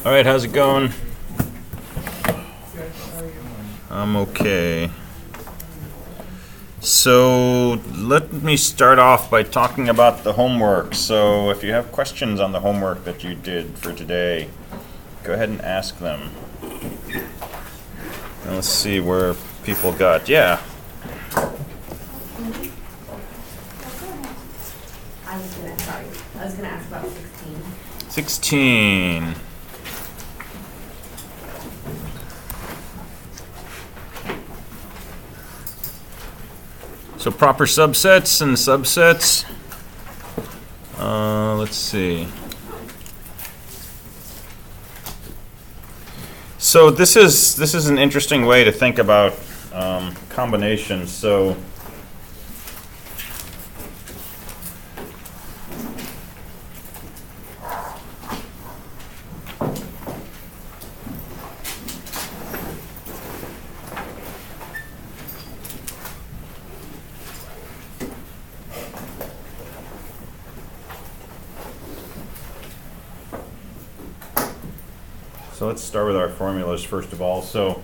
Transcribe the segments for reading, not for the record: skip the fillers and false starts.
All right, how's it going? I'm okay. So let me start off by talking about the homework. So if you have questions on the homework that you did for today, go ahead and ask them. And let's see where people got. Yeah. I was gonna ask about 16. 16. So proper subsets and subsets. Let's see. So this is an interesting way to think about combinations. So let's start with our formulas first of all. So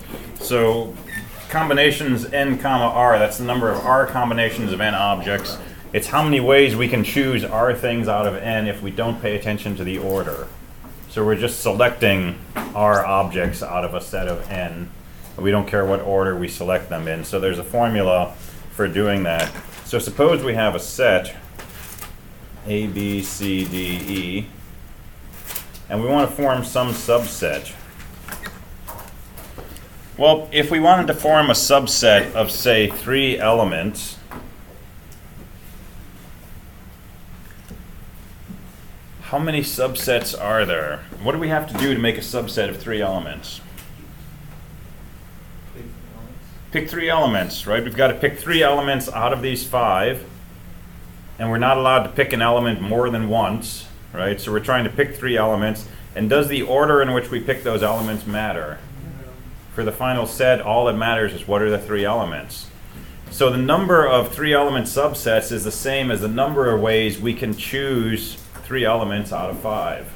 combinations n comma r, that's the number of r combinations of n objects. It's how many ways we can choose r things out of n if we don't pay attention to the order. So we're just selecting r objects out of a set of n. We don't care what order we select them in. So there's a formula for doing that. So suppose we have a set A, B, C, D, E, and we want to form some subset. Well, if we wanted to form a subset of, say, 3 elements, how many subsets are there? What do we have to do to make a subset of 3 elements? Pick 3 elements, right? We've got to pick 3 elements out of these 5, and we're not allowed to pick an element more than once. Right, so we're trying to pick 3 elements, and does the order in which we pick those elements matter? For the final set, all that matters is what are the 3 elements. So the number of 3 element subsets is the same as the number of ways we can choose 3 elements out of 5.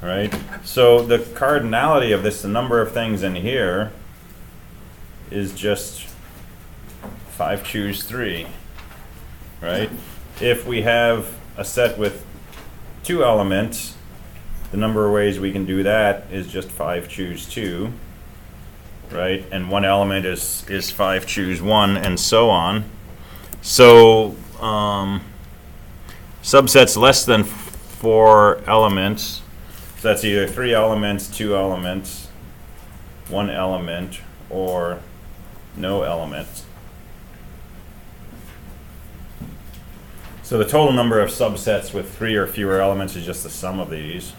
Right, so the cardinality of this, the number of things in here, is just 5 choose 3. Right, if we have a set with 2 elements, the number of ways we can do that is just 5 choose 2, right? And 1 element is 5 choose 1, and so on. So subsets less than 4 elements, so that's either 3 elements, 2 elements, 1 element, or no element. So the total number of subsets with 3 or fewer elements is just the sum of these,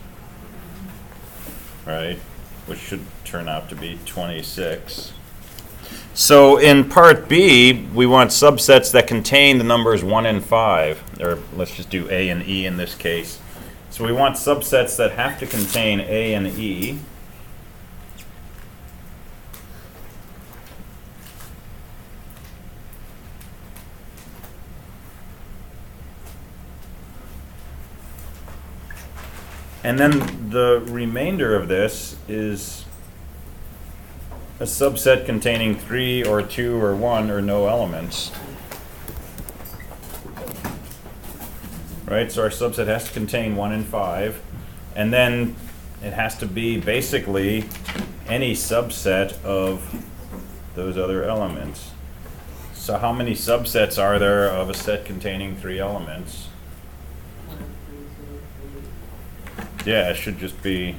right? Which should turn out to be 26. So in part B, we want subsets that contain the numbers 1 and 5, or let's just do A and E in this case. So we want subsets that have to contain A and E. And then the remainder of this is a subset containing 3 or 2 or 1 or no elements. Right, so our subset has to contain 1 and 5. And then it has to be basically any subset of those other elements. So how many subsets are there of a set containing 3 elements? Yeah, it should just be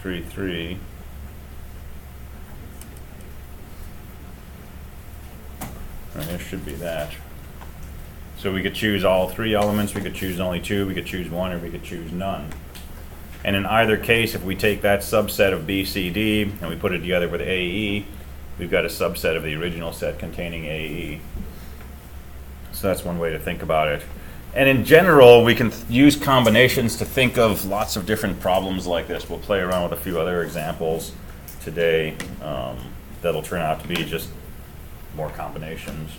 3, 3. And there should be that. So we could choose all 3 elements, we could choose only 2, we could choose 1, or we could choose none. And in either case, if we take that subset of B, C, D, and we put it together with AE, we've got a subset of the original set containing AE. So that's one way to think about it. And in general, we can use combinations to think of lots of different problems like this. We'll play around with a few other examples today that'll turn out to be just more combinations.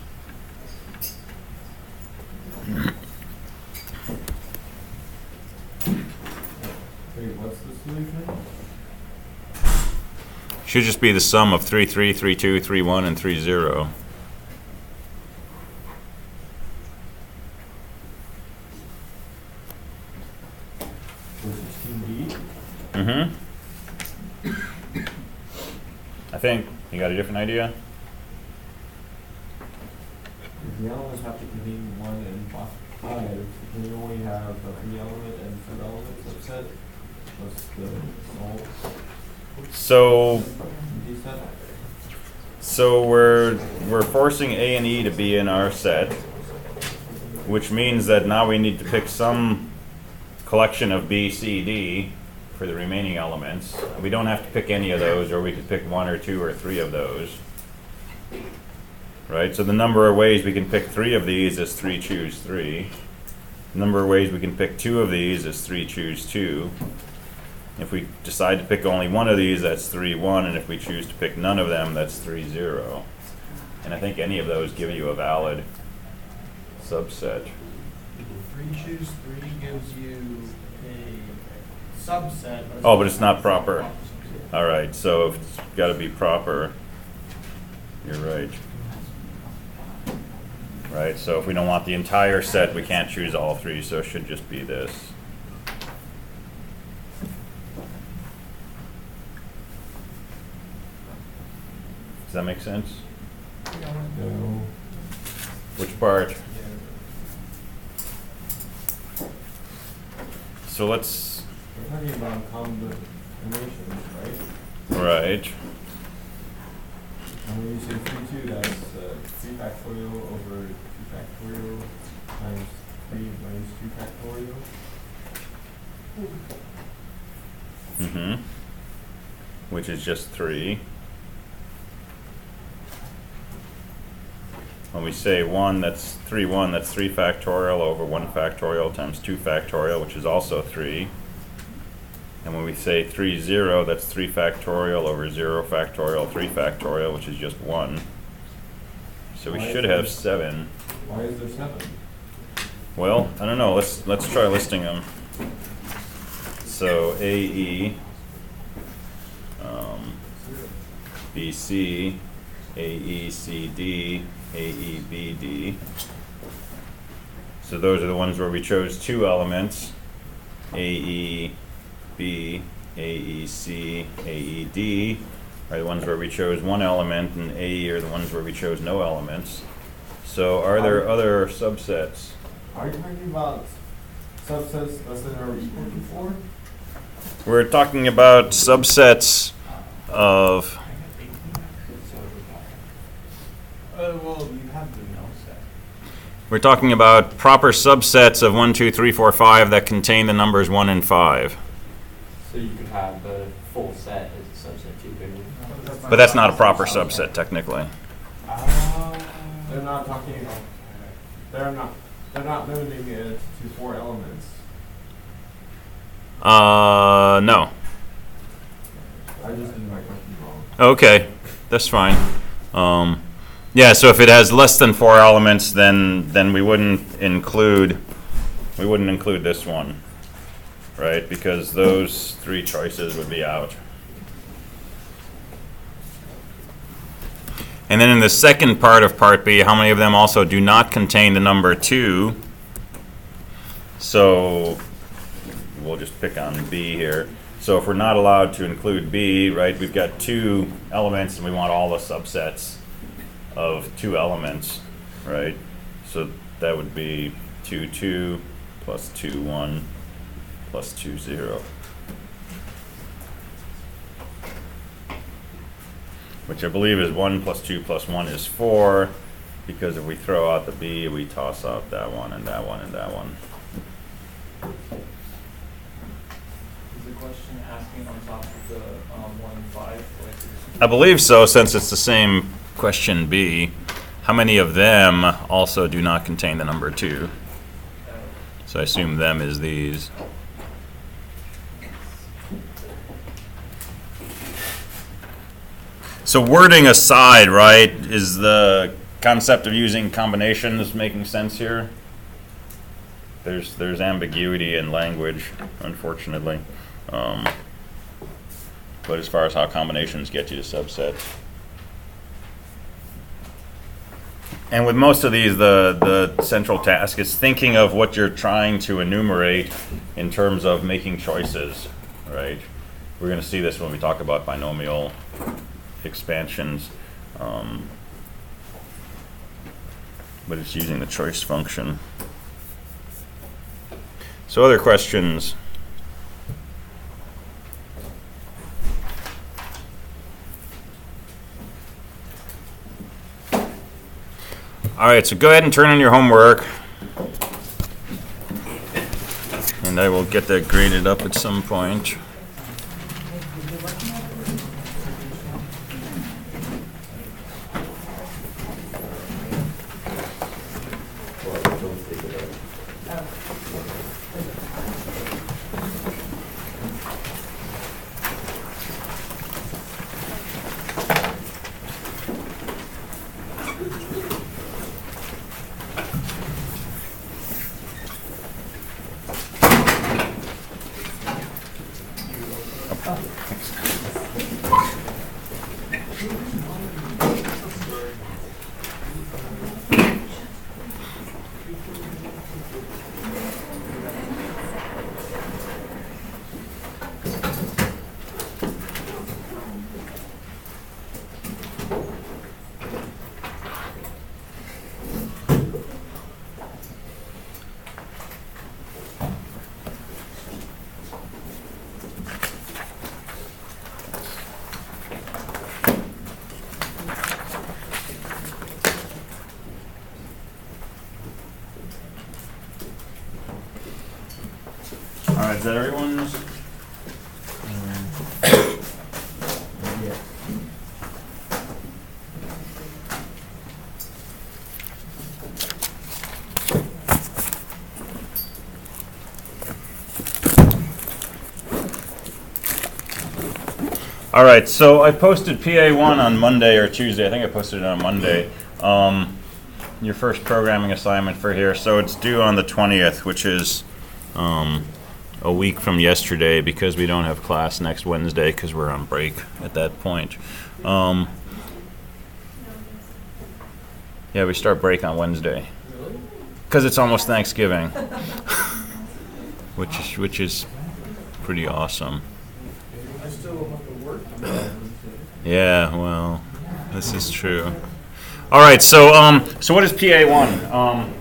What solution? Should just be the sum of 3, 3, 3, 2, 3, 1, and 3, 0. Mm-hmm. I think you got a different idea? If the elements have to contain 1 and 5, can you only have a 3-element and 2-element subset? What's the solve? So we're forcing A and E to be in our set, which means that now we need to pick some collection of B, C, D for the remaining elements. We don't have to pick any of those, or we could pick 1 or 2 or 3 of those. Right, so the number of ways we can pick 3 of these is 3, choose 3. The number of ways we can pick 2 of these is 3, choose 2. If we decide to pick only 1 of these, that's 3, 1, and if we choose to pick none of them, that's 3, 0. And I think any of those give you a valid subset. 3, choose 3 gives you a subset. Oh, but it's not proper. All right, so if it's got to be proper, you're right. Right, so if we don't want the entire set, we can't choose all 3, so it should just be this. Does that make sense? No. Which part? So let's... We're talking about combinations, right? Right. And when you say 3, 2, that's 3 factorial over 2 factorial times 3 minus 2 factorial. Mm-hmm. Which is just 3. When we say 1, that's 3, 1, that's 3 factorial over 1 factorial times 2 factorial, which is also 3. And when we say 3, 0, that's 3 factorial over 0 factorial, 3 factorial, which is just 1. So we should have 7. Why is there 7? Well, I don't know. Let's try listing them. So AE, BC, AECD, AEBD. So those are the ones where we chose 2 elements, AEB, AEC, AED are the ones where we chose 1 element, and AE are the ones where we chose no elements. So are there other subsets? Are you talking about subsets less than or equal to 4? We're talking about subsets of... Well, you have the null set. We're talking about proper subsets of 1, 2, 3, 4, 5 that contain the numbers 1 and 5. So you could have the full set as a subset too, couldn't you? But that's not a proper subset, technically. They're not talking. They're not limiting it to 4 elements. No. I just did my question wrong. Okay, that's fine. Yeah, so if it has less than 4 elements, then we wouldn't include this one, right? Because those 3 choices would be out. And then in the second part of part B, how many of them also do not contain the number 2? So we'll just pick on B here. So if we're not allowed to include B, right, we've got 2 elements and we want all the subsets of 2 elements, right? So that would be 2, 2 plus 2, 1 plus 2, 0. Which I believe is 1 plus 2 plus 1 is 4, because if we throw out the B, we toss out that one and that one and that one. Is the question asking on top of the 1 and 5? I believe so, since it's the same question B. How many of them also do not contain the number 2? So I assume them is these. So wording aside, right, is the concept of using combinations making sense here? There's ambiguity in language, unfortunately. but as far as how combinations get you to subsets. And with most of these, the central task is thinking of what you're trying to enumerate in terms of making choices, right? We're going to see this when we talk about binomial expansions. But it's using the choice function. So other questions? All right, so go ahead and turn in your homework. And I will get that graded up at some point. All right, is that everyone's? Yeah. All right, so I posted PA1 on Monday or Tuesday. I think I posted it on Monday. Your first programming assignment for here. So it's due on the 20th, which is a week from yesterday because we don't have class next Wednesday because we're on break at that point. Yeah, we start break on Wednesday. Because it's almost Thanksgiving. which is pretty awesome. I still have to work. Yeah, well, this is true. All right, so what is PA1?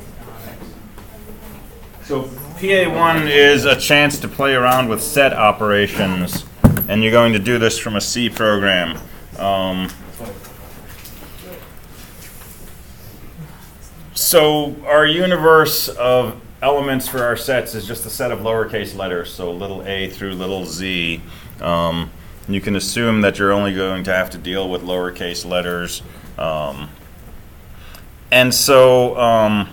So PA1 is a chance to play around with set operations, and you're going to do this from a C program. So our universe of elements for our sets is just a set of lowercase letters, so little a through little z. You can assume that you're only going to have to deal with lowercase letters. And so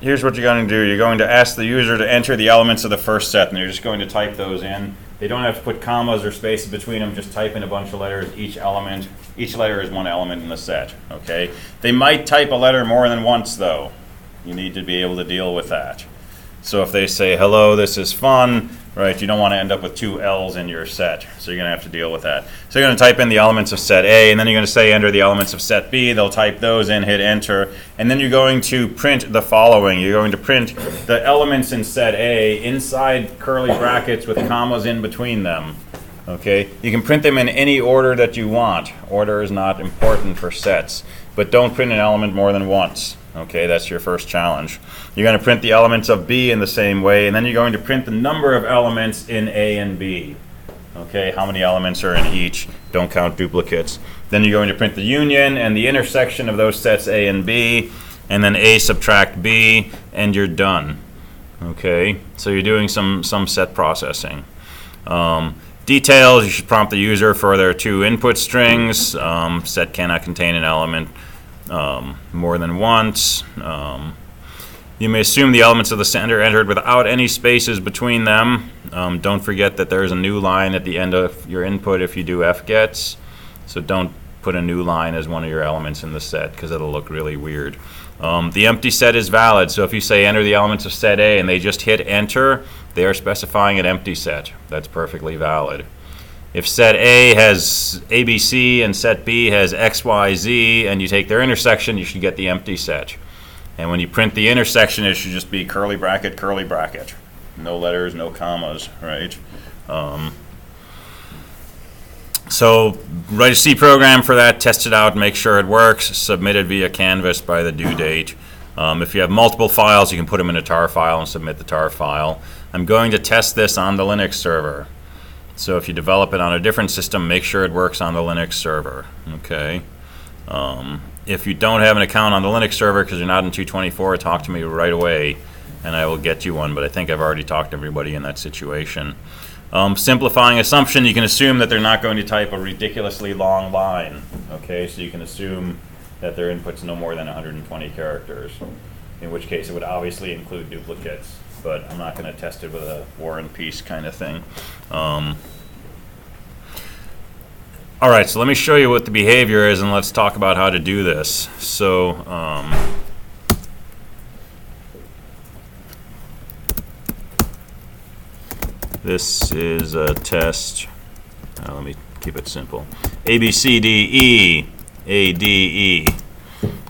here's what you're going to do. You're going to ask the user to enter the elements of the first set, and you're just going to type those in. They don't have to put commas or spaces between them. Just type in a bunch of letters. Each letter is one element in the set. Okay. They might type a letter more than once, though. You need to be able to deal with that. So if they say, hello, this is fun, right, you don't want to end up with two L's in your set. So you're going to have to deal with that. So you're going to type in the elements of set A, and then you're going to say enter the elements of set B. They'll type those in, hit enter, and then you're going to print the following. You're going to print the elements in set A inside curly brackets with commas in between them. Okay? You can print them in any order that you want. Order is not important for sets. But don't print an element more than once. Okay, that's your first challenge. You're going to print the elements of B in the same way, and then you're going to print the number of elements in A and B. Okay, how many elements are in each? Don't count duplicates. Then you're going to print the union and the intersection of those sets A and B, and then A subtract B, and you're done. Okay, so you're doing some set processing. Details, you should prompt the user for their two input strings. Set cannot contain an element more than once. You may assume the elements of the set are entered without any spaces between them. Don't forget that there's a new line at the end of your input if you do fgets. So don't put a new line as one of your elements in the set because it'll look really weird. The empty set is valid. So if you say enter the elements of set A and they just hit enter, they are specifying an empty set. That's perfectly valid. If set A has ABC and set B has XYZ, and you take their intersection, you should get the empty set. And when you print the intersection, it should just be curly bracket, curly bracket. No letters, no commas, right? So write a C program for that, test it out, make sure it works, submit it via Canvas by the due date. If you have multiple files, you can put them in a tar file and submit the tar file. I'm going to test this on the Linux server. So if you develop it on a different system, make sure it works on the Linux server, okay? If you don't have an account on the Linux server because you're not in 224, talk to me right away and I will get you one, but I think I've already talked to everybody in that situation. Simplifying assumption, you can assume that they're not going to type a ridiculously long line, okay? So you can assume that their input's no more than 120 characters, in which case it would obviously include duplicates, but I'm not going to test it with a War and Peace kind of thing. All right, so let me show you what the behavior is, and let's talk about how to do this. So, this is a test. Let me keep it simple. A, B, C, D, E, A, D, E.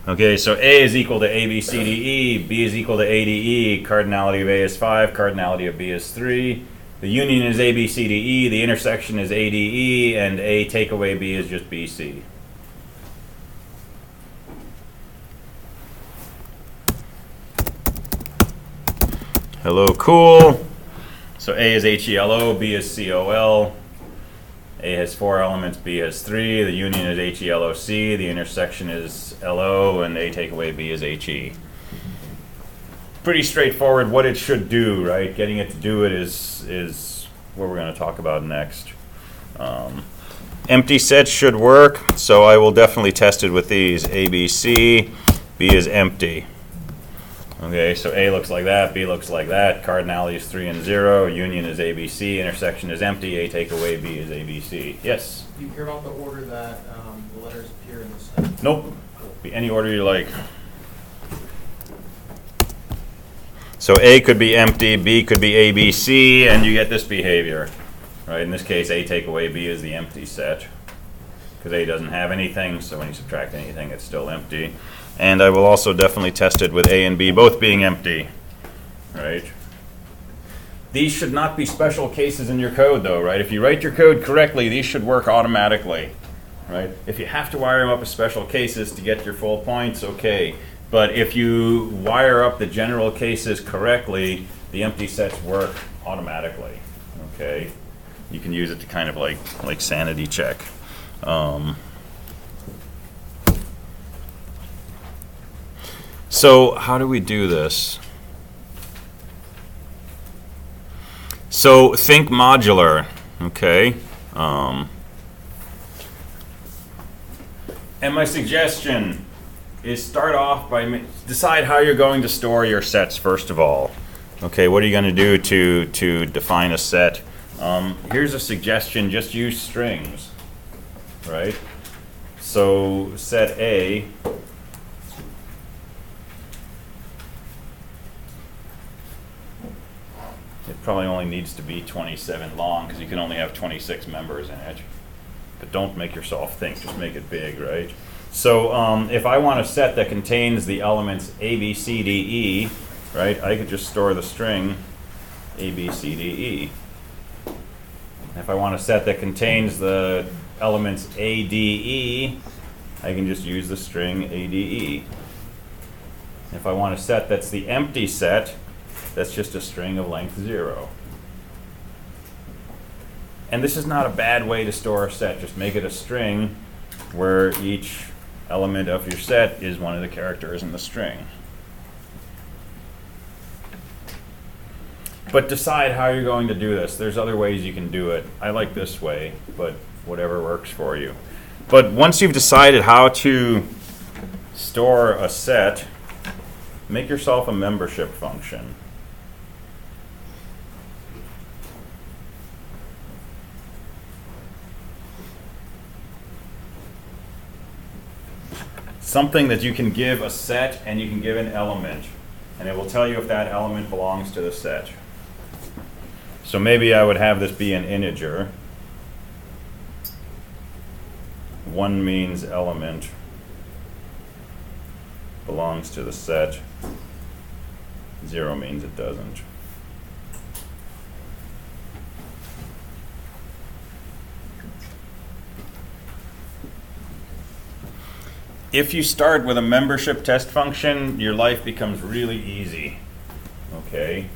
Okay, so A is equal to A, B, C, D, E, B is equal to A, D, E, cardinality of A is 5, cardinality of B is 3. The union is A, B, C, D, E, the intersection is A, D, E, and A take away B is just B, C. Hello, cool. So A is HELO, B is COL. A has 4 elements, B has 3. The union is HELOC, the intersection is LO, and A take away B is HE. Pretty straightforward what it should do, right? Getting it to do it is what we're going to talk about next. Empty sets should work, so I will definitely test it with these. A, B, C, B is empty. Okay, so A looks like that, B looks like that, cardinality is 3 and 0, union is ABC, intersection is empty, A take away B is ABC. Yes? Do you care about the order that the letters appear in the set? Nope. Be any order you like. So A could be empty, B could be ABC, and you get this behavior. Right? In this case, A take away B is the empty set, because A doesn't have anything, so when you subtract anything, it's still empty. And I will also definitely test it with A and B both being empty. Right? These should not be special cases in your code, though, right? If you write your code correctly, these should work automatically. Right? If you have to wire them up as special cases to get your full points, okay. But if you wire up the general cases correctly, the empty sets work automatically. Okay, you can use it to kind of like sanity check. So how do we do this? So think modular. Okay. And my suggestion is start off by decide how you're going to store your sets first of all. Okay, what are you going to do to define a set? Here's a suggestion: just use strings, right? So set A it probably only needs to be 27 long because you can only have 26 members in it. But don't make yourself think; just make it big, right? So if I want a set that contains the elements A, B, C, D, E, right, I could just store the string A, B, C, D, E. If I want a set that contains the elements A, D, E, I can just use the string A, D, E. If I want a set that's the empty set, that's just a string of length 0. And this is not a bad way to store a set. Just make it a string where each element of your set is one of the characters in the string. But decide how you're going to do this. There's other ways you can do it. I like this way, but whatever works for you. But once you've decided how to store a set, make yourself a membership function. Something that you can give a set and you can give an element, and it will tell you if that element belongs to the set. So maybe I would have this be an integer, 1 means element belongs to the set, 0 means it doesn't. If you start with a membership test function, your life becomes really easy, okay?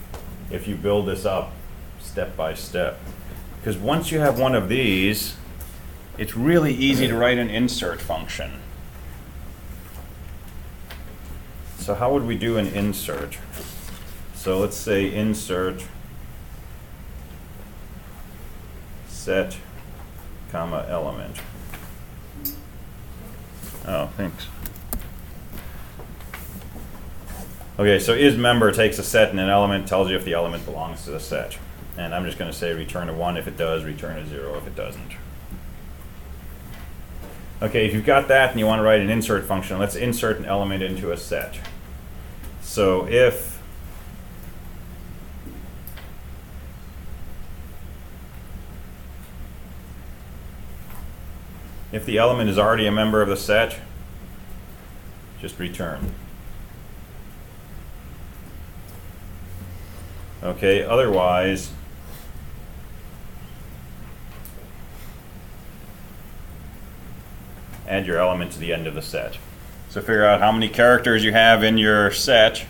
If you build this up step by step. Because once you have one of these, it's really easy to write an insert function. So how would we do an insert? So let's say insert set, comma, element. Oh, thanks. Okay, so isMember takes a set and an element, tells you if the element belongs to the set. And I'm just going to say return a 1 if it does, return a 0 if it doesn't. Okay, if you've got that and you want to write an insert function, let's insert an element into a set. So if the element is already a member of the set, just return. Okay, otherwise, add your element to the end of the set. So figure out how many characters you have in your set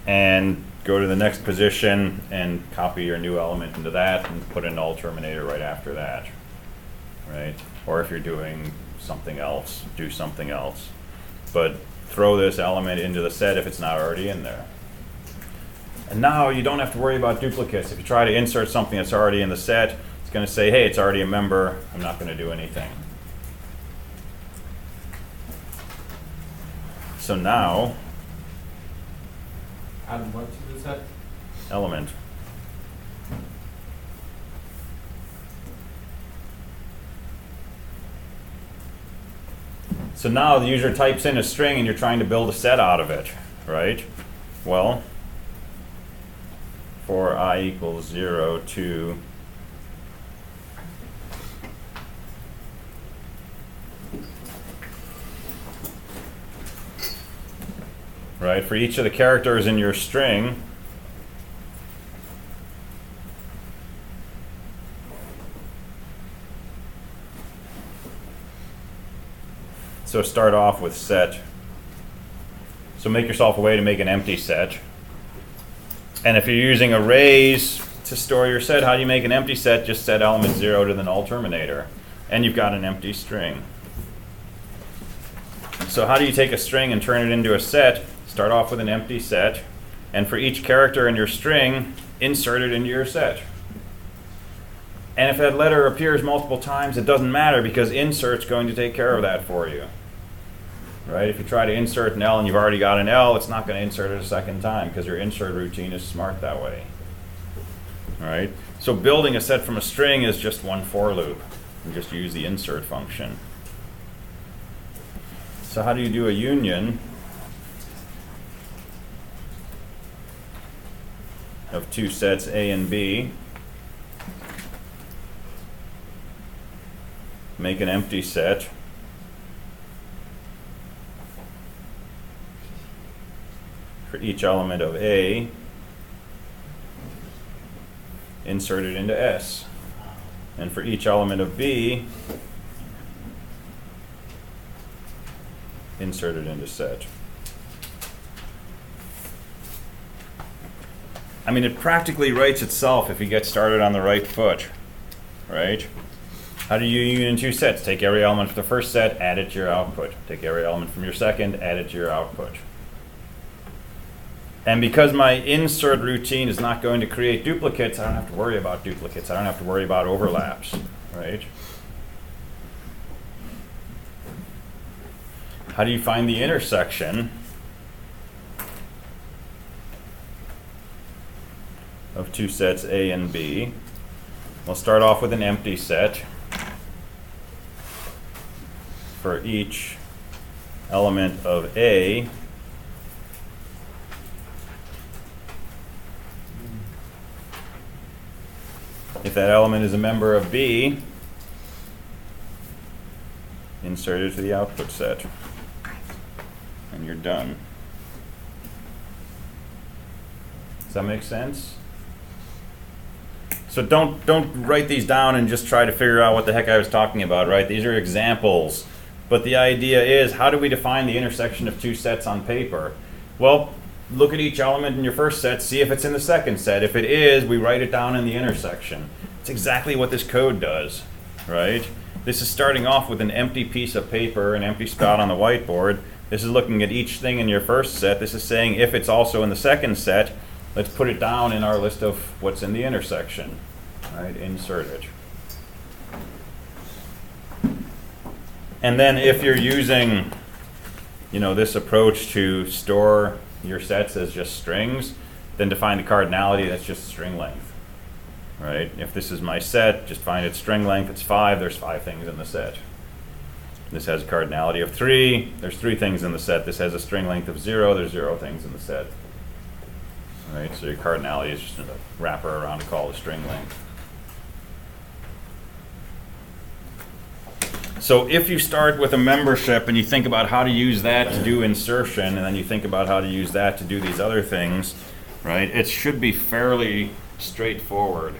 and go to the next position and copy your new element into that and put a null terminator right after that, right? Or if you're doing something else, do something else. But throw this element into the set if it's not already in there. And now you don't have to worry about duplicates. If you try to insert something that's already in the set, it's going to say, hey, it's already a member. I'm not going to do anything. So now, Add what to the set? element. So now the user types in a string and you're trying to build a set out of it, right? Well, for I equals 0 to right, for each of the characters in your string, so start off with set. So make yourself a way to make an empty set. And if you're using arrays to store your set, how do you make an empty set? Just set element 0 to the null terminator. And you've got an empty string. So how do you take a string and turn it into a set? Start off with an empty set. And for each character in your string, insert it into your set. And if that letter appears multiple times, it doesn't matter because insert's going to take care of that for you. Right? If you try to insert an L and you've already got an L, it's not going to insert it a second time because your insert routine is smart that way. All right? So building a set from a string is just one for loop. You just use the insert function. So how do you do a union of two sets A and B? Make an empty set. For each element of A, insert it into S. And for each element of B, insert it into set. I mean, it practically writes itself if you get started on the right foot, right? How do you union two sets? Take every element from the first set, add it to your output. Take every element from your second, add it to your output. And because my insert routine is not going to create duplicates, I don't have to worry about duplicates. I don't have to worry about overlaps, right? How do you find the intersection of two sets A and B? We'll start off with an empty set for each element of A. If that element is a member of B, insert it to the output set. And you're done. Does that make sense? So don't write these down and just try to figure out what the heck I was talking about, right? These are examples. But the idea is, how do we define the intersection of two sets on paper? Well, look at each element in your first set, see if it's in the second set. If it is, we write it down in the intersection. It's exactly what this code does, right? This is starting off with an empty piece of paper, an empty spot on the whiteboard. This is looking at each thing in your first set. This is saying if it's also in the second set, let's put it down in our list of what's in the intersection, right? Insert it. And then if you're using, this approach to store your sets as just strings, then define the cardinality, that's just string length, right? If this is my set, just find its string length, it's 5, there's 5 things in the set. This has a cardinality of 3, there's 3 things in the set. This has a string length of 0, there's 0 things in the set. Right, so your cardinality is just a wrapper around to call the string length. So if you start with a membership and you think about how to use that to do insertion, and then you think about how to use that to do these other things, right, it should be fairly straightforward,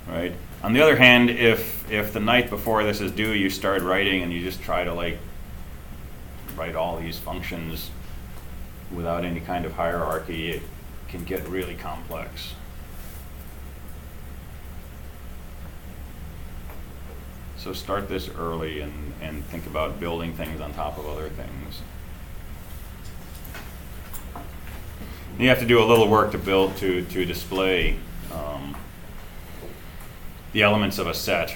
right? On the other hand, if the night before this is due, you start writing and you just try to write all these functions without any kind of hierarchy, it can get really complex. So start this early and think about building things on top of other things. You have to do a little work to display the elements of a set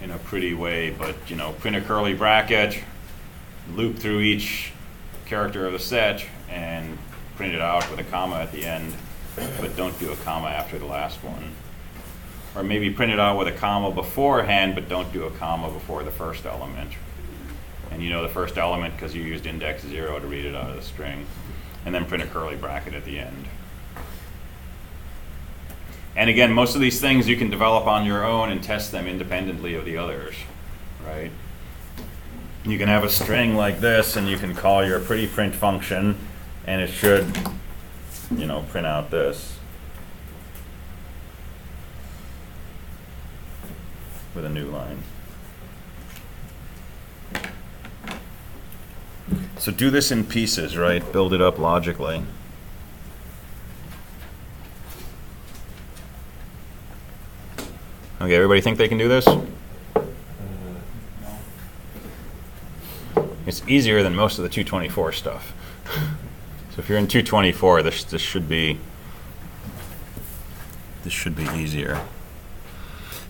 in a pretty way, but print a curly bracket, loop through each character of the set, and print it out with a comma at the end, but don't do a comma after the last one. Or maybe print it out with a comma beforehand, but don't do a comma before the first element. And the first element because you used index 0 to read it out of the string. And then print a curly bracket at the end. And again, most of these things you can develop on your own and test them independently of the others, right? You can have a string like this, and you can call your pretty print function, and it should, print out this with a new line. So do this in pieces, right? Build it up logically. Okay, everybody think they can do this? It's easier than most of the 224 stuff. So if you're in 224, this should be easier.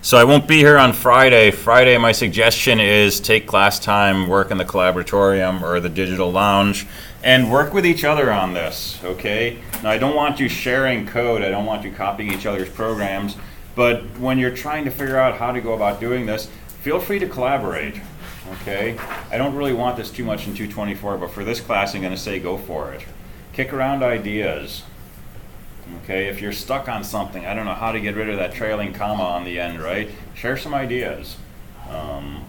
So I won't be here on Friday. Friday, my suggestion is take class time, work in the collaboratorium or the digital lounge, and work with each other on this, okay? Now, I don't want you sharing code. I don't want you copying each other's programs. But when you're trying to figure out how to go about doing this, feel free to collaborate, okay? I don't really want this too much in 224, but for this class, I'm going to say go for it. Kick around ideas. Okay, if you're stuck on something, I don't know how to get rid of that trailing comma on the end, right? Share some ideas and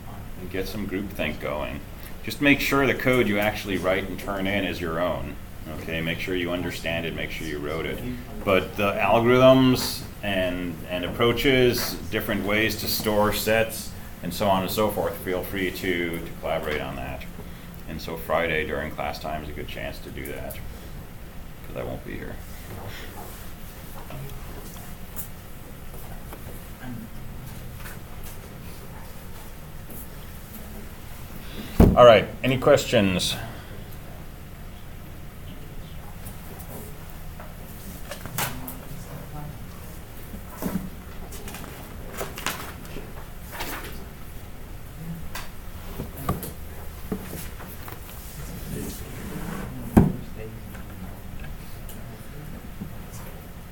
get some groupthink going. Just make sure the code you actually write and turn in is your own. Okay, make sure you understand it, make sure you wrote it. But the algorithms and approaches, different ways to store sets, and so on and so forth, feel free to collaborate on that. And so Friday during class time is a good chance to do that, because I won't be here. All right, any questions?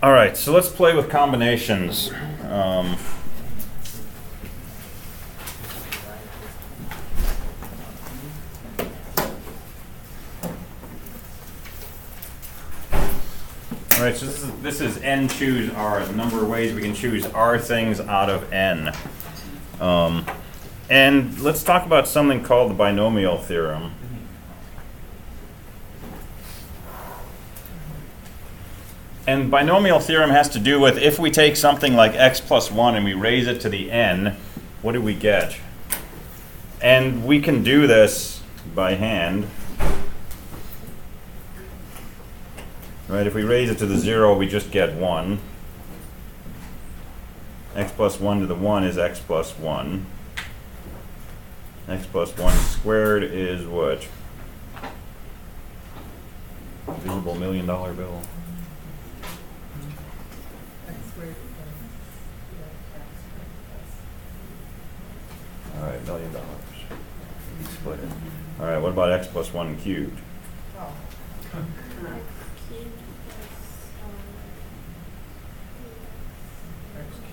All right, so let's play with combinations. All right, so this is n choose r, the number of ways we can choose r things out of n. And let's talk about something called the binomial theorem. And binomial theorem has to do with if we take something like x plus 1 and we raise it to the n, what do we get? And we can do this by hand. Right, if we raise it to the 0, we just get 1. X plus 1 to the 1 is x plus 1. X plus 1 squared is what? Visible $1 million bill. All right, $1 million. Split it. All right, what about x plus 1 cubed? X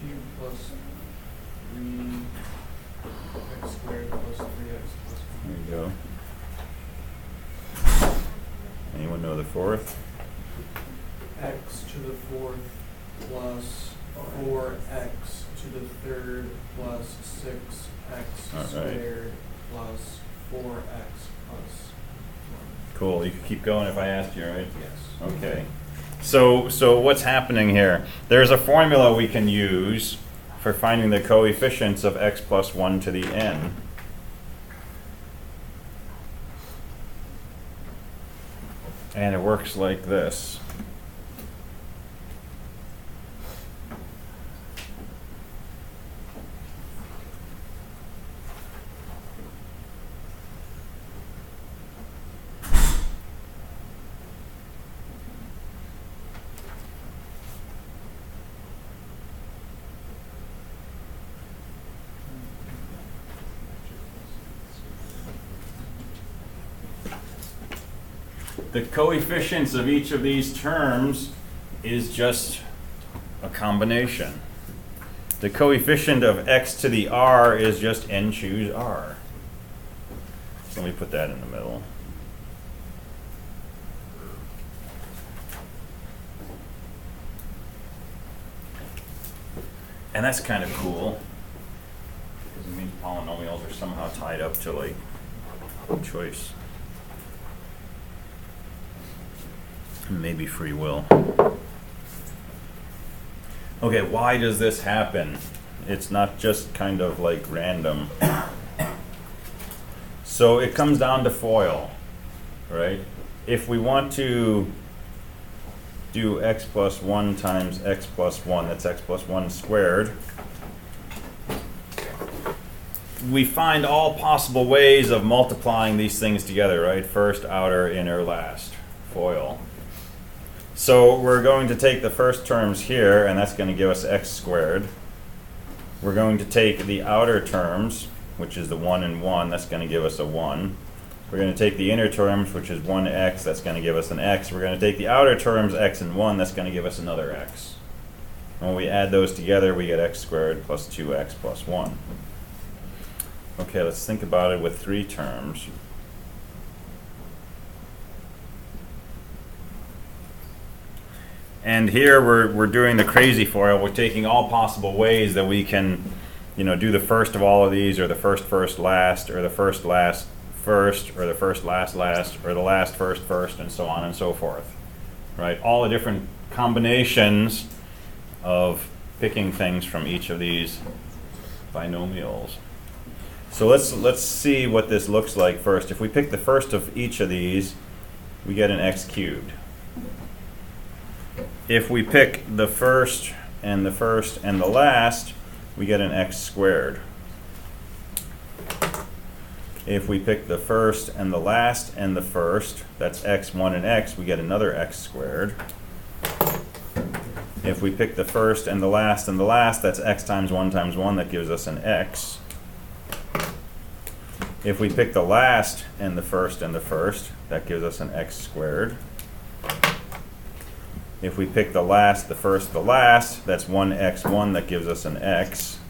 cubed plus 3x squared plus 3x plus 1. There you go. Anyone know the fourth? X to the fourth plus 4x to the third plus 6x All right. squared plus 4x plus 1. Cool, you could keep going if I asked you, right? Yes. Okay. So what's happening here? There's a formula we can use for finding the coefficients of x plus 1 to the n. And it works like this. The coefficients of each of these terms is just a combination. The coefficient of x to the r is just n choose r. So let me put that in the middle. And that's kind of cool, because it means polynomials are somehow tied up to like choice. Maybe free will. Okay, why does this happen? It's not just kind of like random. So it comes down to FOIL, right? If we want to do x plus 1 times x plus 1, that's x plus 1 squared, we find all possible ways of multiplying these things together, right? First, outer, inner, last. FOIL. So we're going to take the first terms here, and that's going to give us x squared. We're going to take the outer terms, which is the 1 and 1, that's going to give us a 1. We're going to take the inner terms, which is 1x, that's going to give us an x. We're going to take the outer terms, x and 1, that's going to give us another x. When we add those together, we get x squared plus 2x plus 1. Okay, let's think about it with 3 terms. And here we're doing the crazy FOIL. We're taking all possible ways that we can, do the first of all of these, or the first last, or the first last first, or the first last or the last first, and so on and so forth. Right? All the different combinations of picking things from each of these binomials. So let's see what this looks like first. If we pick the first of each of these, we get an x cubed. If we pick the first and the last, we get an x squared. If we pick the first and the last and the first, that's x1 and x, we get another x squared. If we pick the first and the last, that's x times 1, that gives us an x. If we pick the last and the first, that gives us an x squared. If we pick the last, the first, the last, that's 1x1, that gives us an x.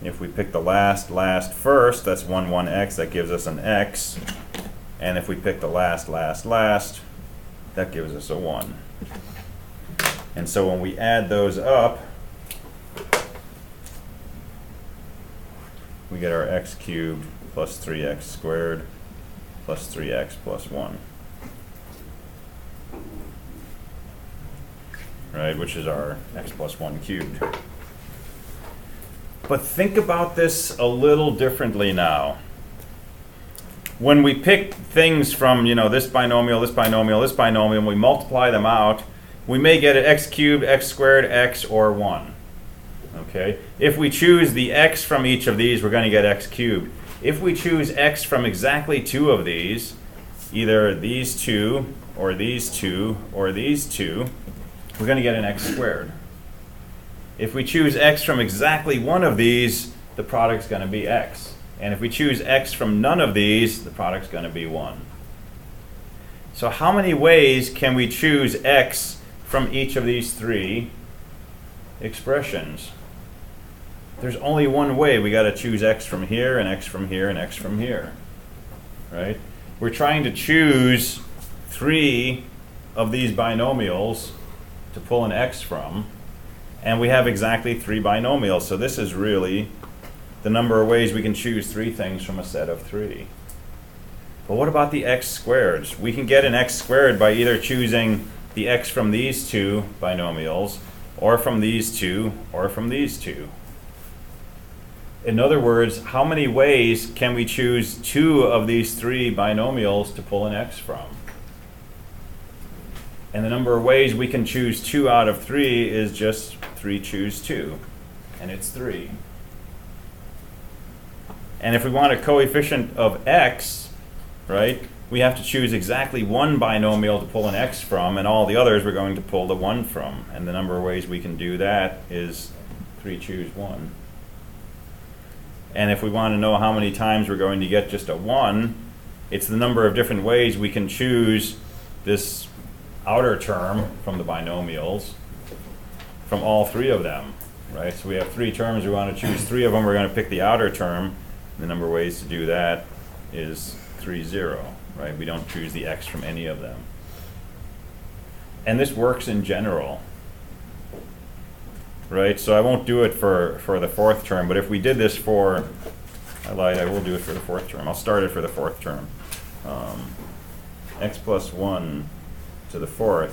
If we pick the last, first, that's 1x, that gives us an x. And if we pick the last, that gives us a 1. And so when we add those up, we get our x cubed plus 3x squared plus 3x plus 1. Right, which is our x plus 1 cubed. But think about this a little differently now. When we pick things from, this binomial, this binomial, this binomial, and we multiply them out, we may get an x cubed, x squared, x, or 1. Okay? If we choose the x from each of these, we're going to get x cubed. If we choose x from exactly 2 of these, either these 2, or these 2, or these 2, we're going to get an x squared. If we choose x from exactly 1 of these, the product's going to be x. And if we choose x from none of these, the product's going to be 1. So how many ways can we choose x from each of these 3 expressions? There's only one way. We got to choose x from here, and x from here, and x from here. Right? We're trying to choose 3 of these binomials to pull an x from, and we have exactly 3 binomials. So this is really the number of ways we can choose 3 things from a set of 3. But what about the x squareds? We can get an x squared by either choosing the x from these 2 binomials, or from these 2, or from these 2. In other words, how many ways can we choose 2 of these 3 binomials to pull an x from? And the number of ways we can choose 2 out of 3 is just 3 choose 2, and it's 3. And if we want a coefficient of x, right, we have to choose exactly 1 binomial to pull an x from, and all the others we're going to pull the 1 from. And the number of ways we can do that is 3 choose 1. And if we want to know how many times we're going to get just a 1, it's the number of different ways we can choose this outer term from the binomials from all 3 of them, right? So we have 3 terms, we want to choose 3 of them, we're going to pick the outer term. The number of ways to do that is 3, 0, right? We don't choose the x from any of them. And this works in general, right? So I won't do it for the 4th term, but if we did this for, I lied, I will do it for the 4th term. I'll start it for the 4th term. X plus 1 to the 4th.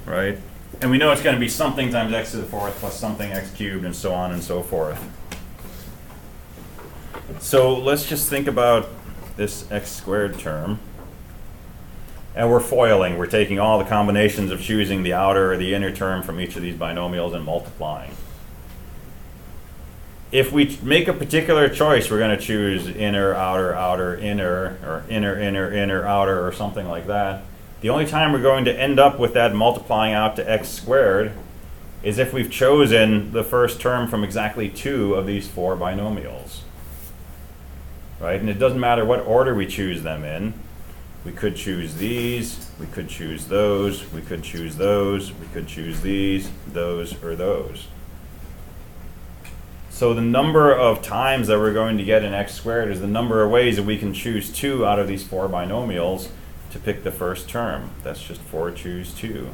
Right? And we know it's going to be something times x to the 4th plus something x cubed and so on and so forth. So let's just think about this x squared term. And we're foiling. We're taking all the combinations of choosing the outer or the inner term from each of these binomials and multiplying. If we make a particular choice, we're going to choose inner, outer, outer, inner, or inner, inner, inner, outer, or something like that. The only time we're going to end up with that multiplying out to x squared is if we've chosen the first term from exactly 2 of these 4 binomials. Right? And it doesn't matter what order we choose them in. We could choose these, we could choose those, we could choose those, we could choose these, those, or those. So the number of times that we're going to get an x squared is the number of ways that we can choose 2 out of these 4 binomials to pick the first term. That's just 4 choose 2.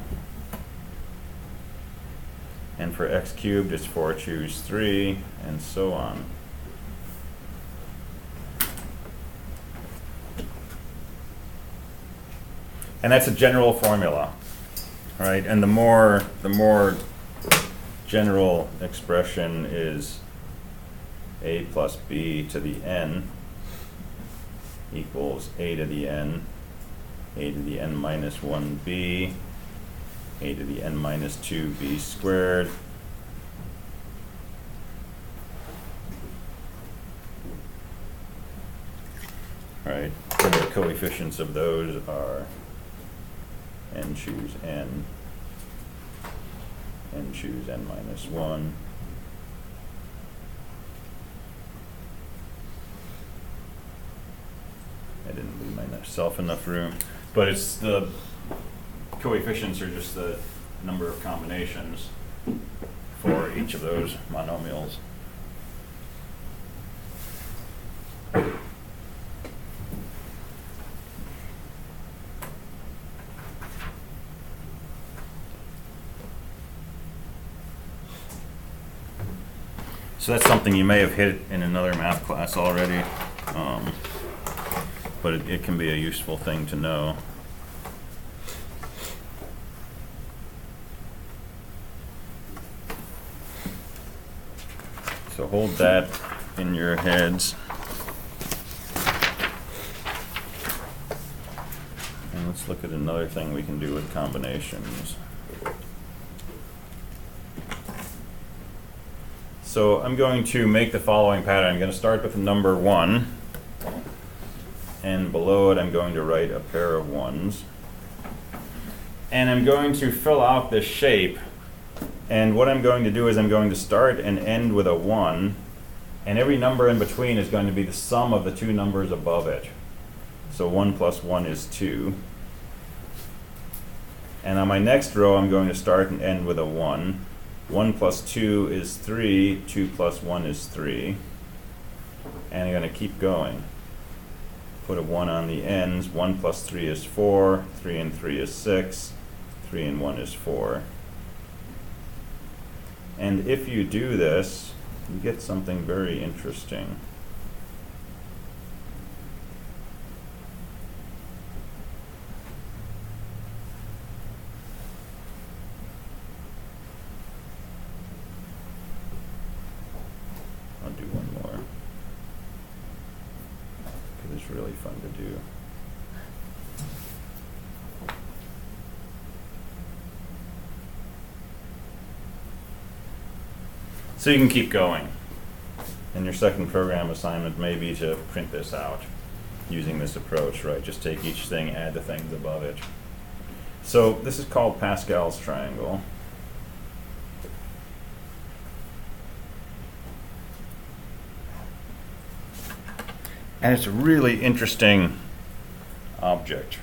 And for x cubed, it's 4 choose 3, and so on. And that's a general formula, right? And the more general expression is a plus b to the n equals a to the n minus 1b, a to the n minus 2b squared, right? And the coefficients of those are n choose n choose n minus 1, I didn't leave myself enough room, but it's the coefficients are just the number of combinations for each of those monomials. So that's something you may have hit in another math class already, but it can be a useful thing to know. So hold that in your heads. And let's look at another thing we can do with combinations. So I'm going to make the following pattern. I'm going to start with the number 1, and below it I'm going to write a pair of 1s. And I'm going to fill out this shape. And what I'm going to do is I'm going to start and end with a 1, and every number in between is going to be the sum of the two numbers above it. So 1 plus 1 is 2. And on my next row I'm going to start and end with a 1. 1 plus 2 is 3, 2 plus 1 is 3. And I'm going to keep going. Put a 1 on the ends. 1 plus 3 is 4, 3 and 3 is 6, 3 and 1 is 4. And if you do this, you get something very interesting. I'll do one more, because it's really fun to do. So you can keep going. And your second program assignment may be to print this out using this approach, right? Just take each thing, add the things above it. So this is called Pascal's Triangle. And it's a really interesting object.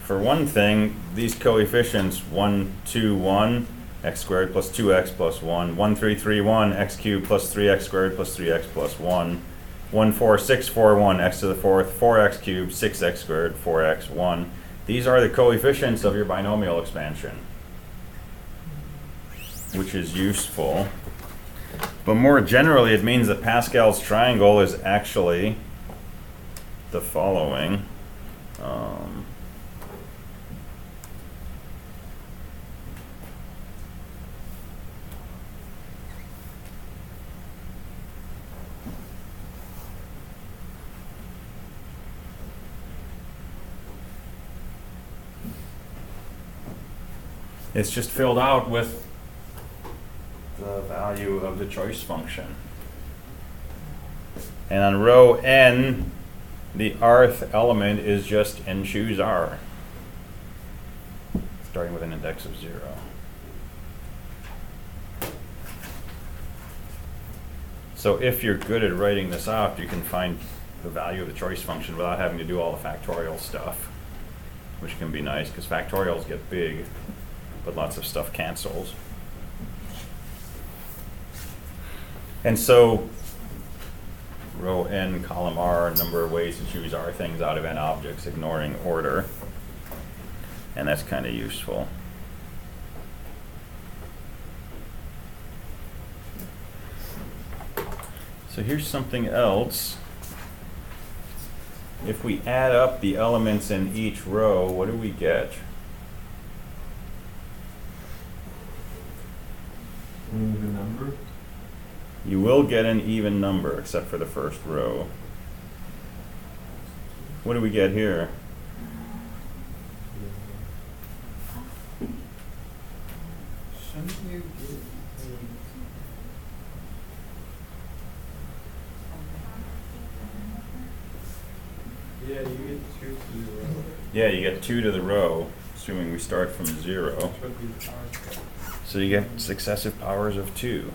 For one thing, these coefficients 1, 2, 1, x squared plus 2x plus 1, 1, 3, 3, 1, x cubed plus 3x squared plus 3x plus 1, 1, 4, 6, 4, 1, x to the fourth, 4x cubed, 6x squared, 4x, 1. These are the coefficients of your binomial expansion, which is useful. But more generally, it means that Pascal's triangle is actually the following. It's just filled out with the value of the choice function. And on row n, the rth element is just n choose r, starting with an index of 0. So if you're good at writing this out, you can find the value of the choice function without having to do all the factorial stuff, which can be nice because factorials get big, but lots of stuff cancels. And so row n, column r, number of ways to choose r things out of n objects, ignoring order. And that's kind of useful. So here's something else. If we add up the elements in each row, what do we get? An even number? You will get an even number, except for the first row. What do we get here? Shouldn't you get yeah, you get 2 to the row. Yeah, you get 2 to the row, assuming we start from 0. Which would be the power square. So you get successive powers of 2.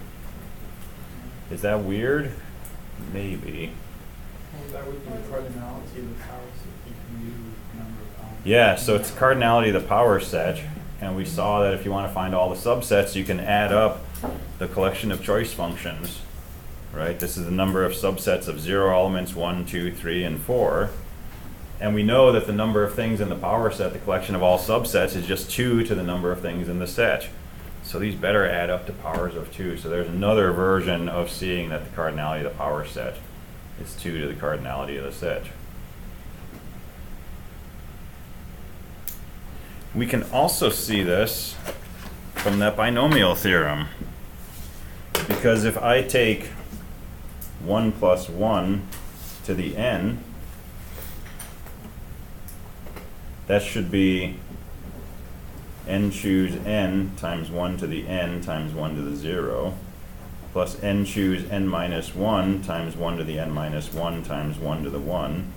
Is that weird? Maybe. Well, that would be the cardinality of the power set. You can use number of powers. Yeah, so it's cardinality of the power set, and we saw that if you want to find all the subsets, you can add up the collection of choice functions, right? This is the number of subsets of 0 elements, 1, 2, 3, and 4. And we know that the number of things in the power set, the collection of all subsets, is just 2 to the number of things in the set. So these better add up to powers of 2. So there's another version of seeing that the cardinality of the power set is 2 to the cardinality of the set. We can also see this from that binomial theorem. Because if I take 1 plus 1 to the n, that should be n choose n times 1 to the n times 1 to the 0, plus n choose n minus 1 times 1 to the n minus 1 times 1 to the 1,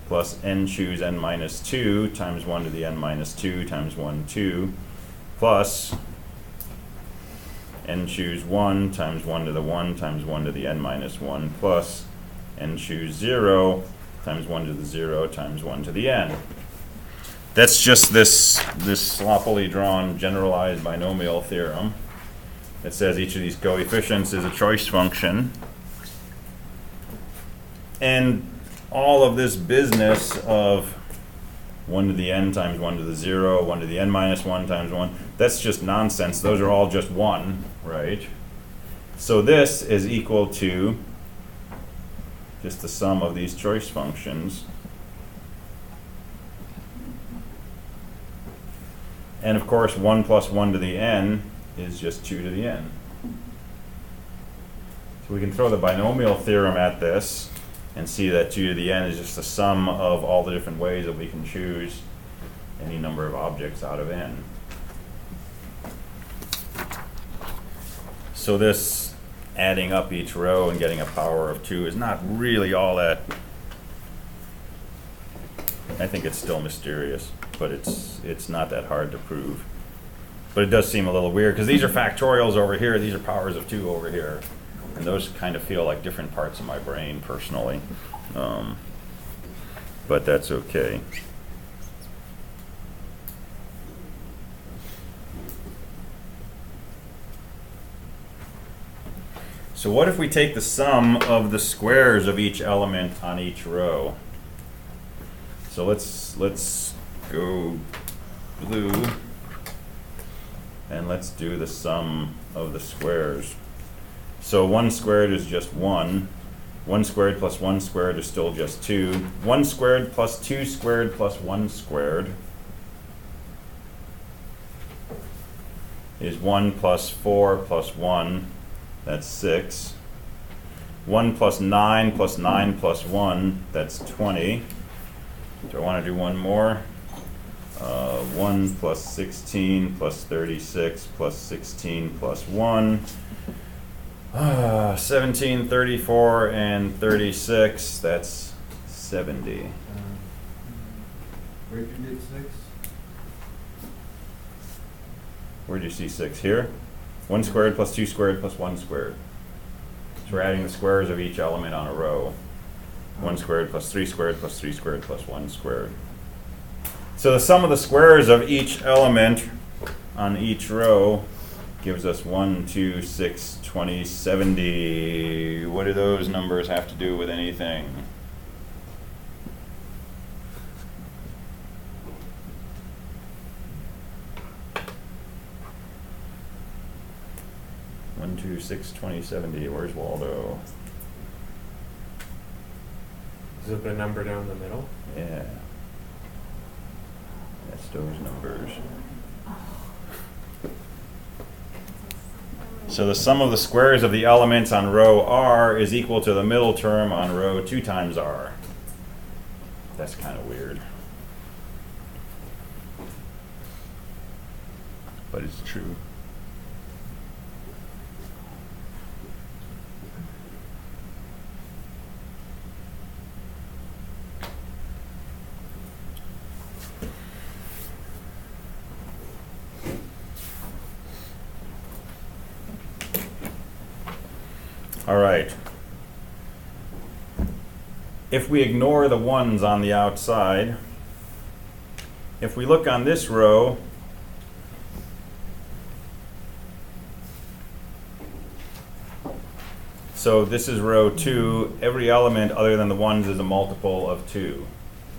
plus n choose n minus 2 times 1 to the n minus 2 times 1, 2, plus n choose 1 times 1 to the 1 times 1 to the n minus 1, plus n choose 0 times 1 to the 0 times 1 to the n. That's just this sloppily drawn generalized binomial theorem that says each of these coefficients is a choice function. And all of this business of 1 to the n times 1 to the 0, 1 to the n minus 1 times 1, that's just nonsense. Those are all just 1, right? So this is equal to just the sum of these choice functions. And of course, 1 plus 1 to the n is just 2 to the n. So we can throw the binomial theorem at this and see that 2 to the n is just the sum of all the different ways that we can choose any number of objects out of n. So this adding up each row and getting a power of 2 is not really all that. I think it's still mysterious, but it's not that hard to prove. But it does seem a little weird because these are factorials over here, these are powers of 2 over here. And those kind of feel like different parts of my brain personally. But that's okay. So what if we take the sum of the squares of each element on each row? So let's go blue and let's do the sum of the squares. So 1 squared is just 1. 1 squared plus 1 squared is still just 2. 1 squared plus 2 squared plus 1 squared is 1 plus 4 plus 1. That's 6. 1 plus 9 plus 9 plus 1, that's 20. Do I want to do one more? 1 plus 16 plus 36 plus 16 plus 1. 17, 34, and 36, that's 70. Where'd you get 6? Where'd you see 6? Here? 1 squared plus 2 squared plus 1 squared. So we're adding the squares of each element on a row. 1 squared plus 3 squared plus 3 squared plus 1 squared. So the sum of the squares of each element on each row gives us 1, 2, 6, 20, 70. What do those numbers have to do with anything? One, 2, 6, 20, 70. Where's Waldo? Is it the number down the middle? Yeah. That's those numbers. So the sum of the squares of the elements on row R is equal to the middle term on row 2 times R. That's kind of weird. But it's true. All right. If we ignore the 1s on the outside, if we look on this row, so this is row 2. Every element other than the 1s is a multiple of 2,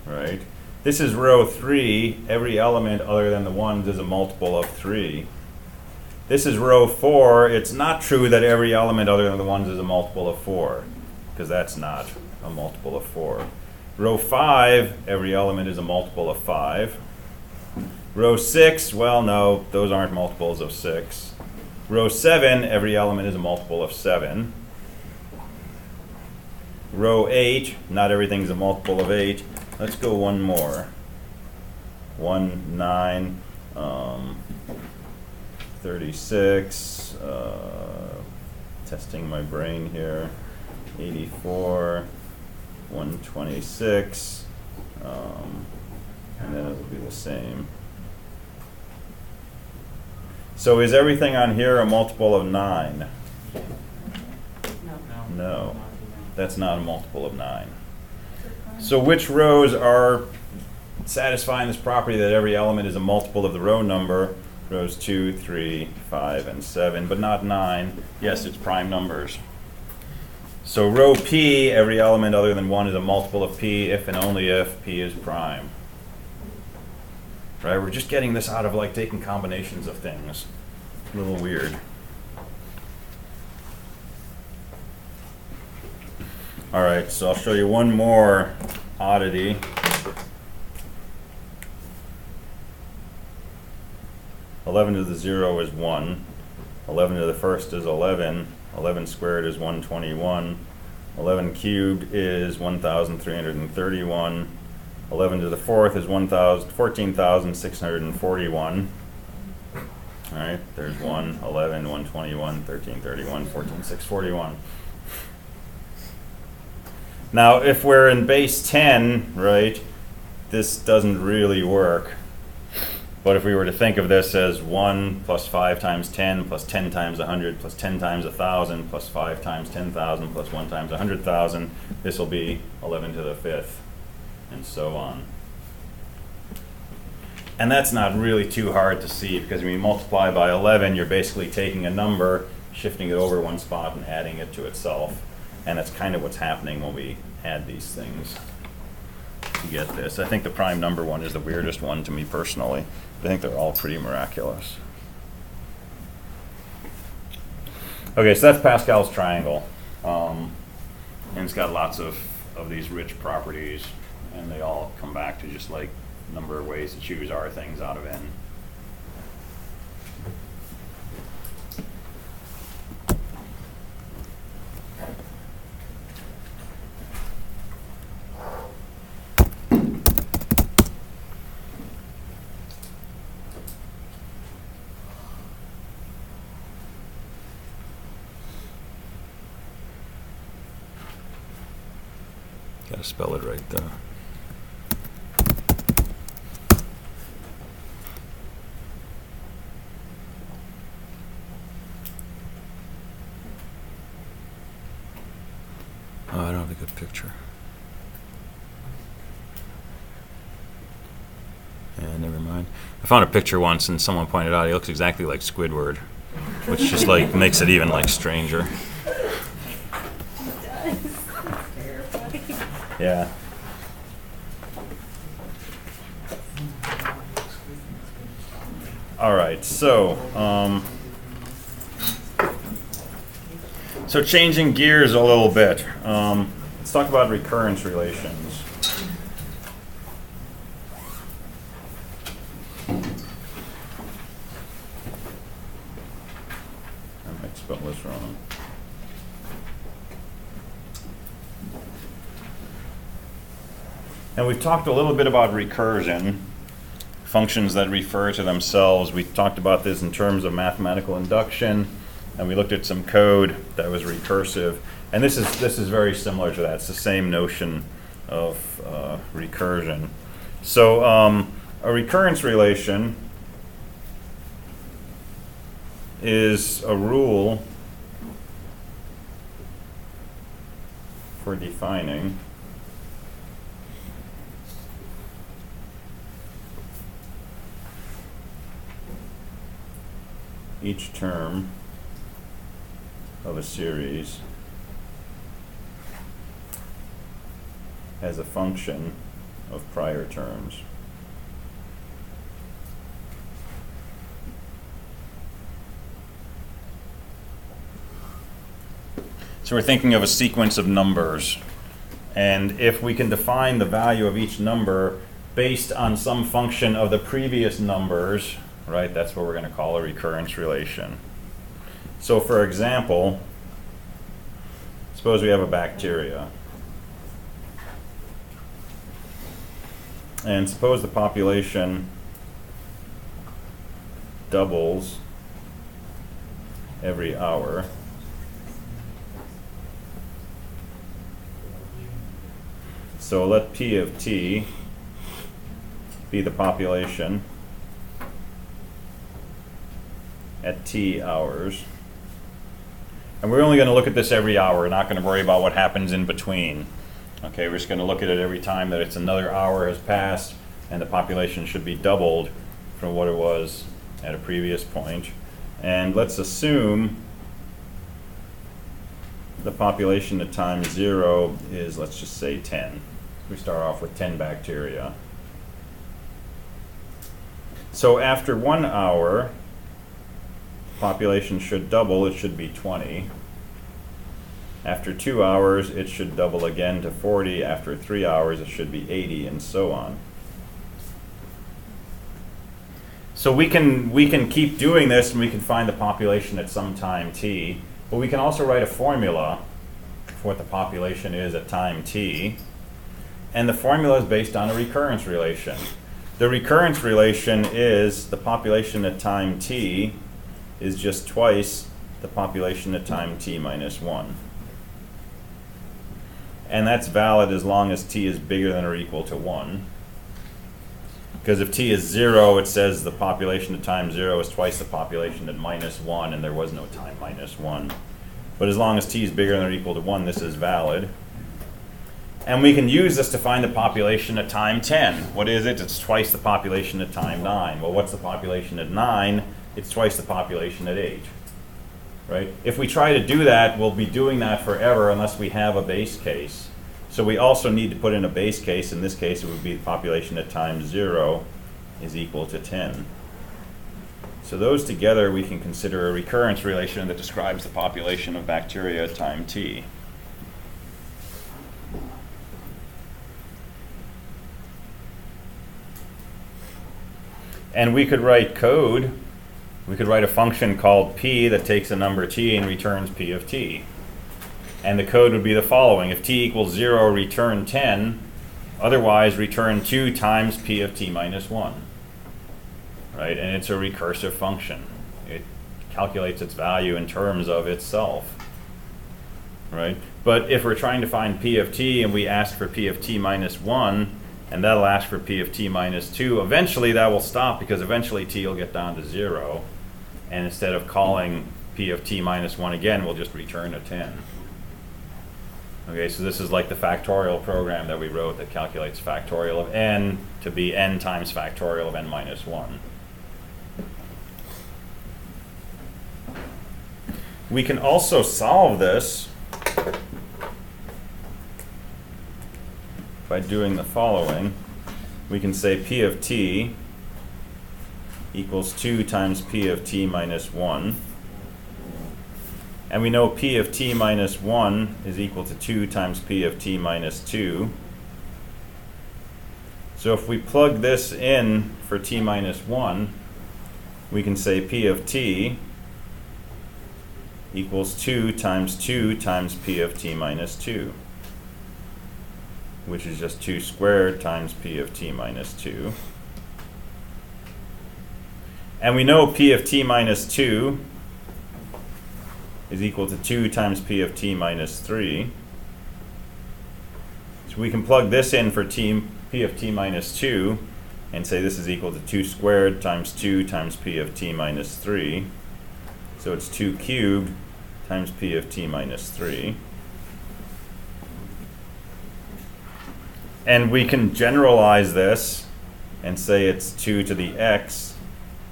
right? This is row 3. Every element other than the ones is a multiple of 3. This is row 4. It's not true that every element other than the ones is a multiple of 4, because that's not a multiple of 4. Row 5, every element is a multiple of 5. Row 6, well, no, those aren't multiples of 6. Row 7, every element is a multiple of 7. Row 8, not everything's a multiple of 8. Let's go one more. 1, 9, 36, testing my brain here, 84, 126, and then it'll be the same. So is everything on here a multiple of 9? No, that's not a multiple of 9. So which rows are satisfying this property that every element is a multiple of the row number? Rows 2, 3, 5, and 7, but not 9. Yes, it's prime numbers. So row P, every element other than 1 is a multiple of P if and only if P is prime. Right? We're just getting this out of like taking combinations of things. A little weird. All right, so I'll show you one more oddity. Eleven to the 0 is 1. 11 to the first is 11. 11 squared is 121. 11 cubed is 1,331. 11 to the fourth is 14,641. All right, there's 1, 11, 121, 13, 31, 14, 641. Now, if we're in base 10, right, this doesn't really work. But if we were to think of this as 1 plus 5 times 10 plus 10 times 100 plus 10 times 1,000 plus 5 times 10,000 plus 1 times 100,000, this will be 11 to the 5th, and so on. And that's not really too hard to see, because when you multiply by 11, you're basically taking a number, shifting it over one spot, and adding it to itself. And that's kind of what's happening when we add these things to get this. I think the prime number one is the weirdest one to me personally. I think they're all pretty miraculous. Okay, so that's Pascal's triangle. And it's got lots of these rich properties, and they all come back to just like number of ways to choose R things out of N. Gotta spell it right though. Oh, I don't have a good picture. Yeah, never mind. I found a picture once and someone pointed out he looks exactly like Squidward, which just like makes it even like stranger. Yeah. All right, so changing gears a little bit. Let's talk about recurrence relations. I might spell this wrong. And we've talked a little bit about recursion, functions that refer to themselves. We talked about this in terms of mathematical induction, and we looked at some code that was recursive. And this is very similar to that. It's the same notion of recursion. So a recurrence relation is a rule for defining each term of a series as a function of prior terms. So we're thinking of a sequence of numbers. And if we can define the value of each number based on some function of the previous numbers, right, that's what we're going to call a recurrence relation. So for example, suppose we have a bacteria. And suppose the population doubles every hour. So let P of t be the population at t hours. And we're only going to look at this every hour. We're not going to worry about what happens in between. Okay, we're just going to look at it every time that it's another hour has passed and the population should be doubled from what it was at a previous point. And let's assume the population at time 0 is, let's just say 10. We start off with 10 bacteria. So after 1 hour, population should double, it should be 20. After 2 hours, it should double again to 40. After 3 hours, it should be 80, and so on. So we can keep doing this, and we can find the population at some time t, but we can also write a formula for what the population is at time t, and the formula is based on a recurrence relation. The recurrence relation is the population at time t is just twice the population at time t minus 1. And that's valid as long as t is bigger than or equal to 1. Because if t is 0, it says the population at time 0 is twice the population at minus 1, and there was no time minus 1. But as long as t is bigger than or equal to 1, this is valid. And we can use this to find the population at time 10. What is it? It's twice the population at time 9. Well, what's the population at 9? It's twice the population at 8. Right? If we try to do that, we'll be doing that forever unless we have a base case. So we also need to put in a base case. In this case, it would be the population at time 0 is equal to 10. So those together we can consider a recurrence relation that describes the population of bacteria at time t. And we could write code. We could write a function called p that takes a number t and returns p of t. And the code would be the following. If t equals 0, return 10. Otherwise, return 2 times p of t minus 1. Right? And it's a recursive function. It calculates its value in terms of itself. Right? But if we're trying to find p of t and we ask for p of t minus 1, and that'll ask for p of t minus 2, eventually that will stop because eventually t will get down to 0. And instead of calling p of t minus 1 again, we'll just return a 10. Okay, so this is like the factorial program that we wrote that calculates factorial of n to be n times factorial of n minus 1. We can also solve this by doing the following. We can say p of t equals 2 times p of t minus 1. And we know p of t minus 1 is equal to 2 times p of t minus 2. So if we plug this in for t minus 1, we can say p of t equals 2 times p of t minus 2, which is just 2 squared times p of t minus 2. And we know p of t minus 2 is equal to 2 times p of t minus 3. So we can plug this in for p of t minus 2 and say this is equal to 2 squared times 2 times p of t minus 3. So it's 2 cubed times p of t minus 3. And we can generalize this and say it's 2 to the x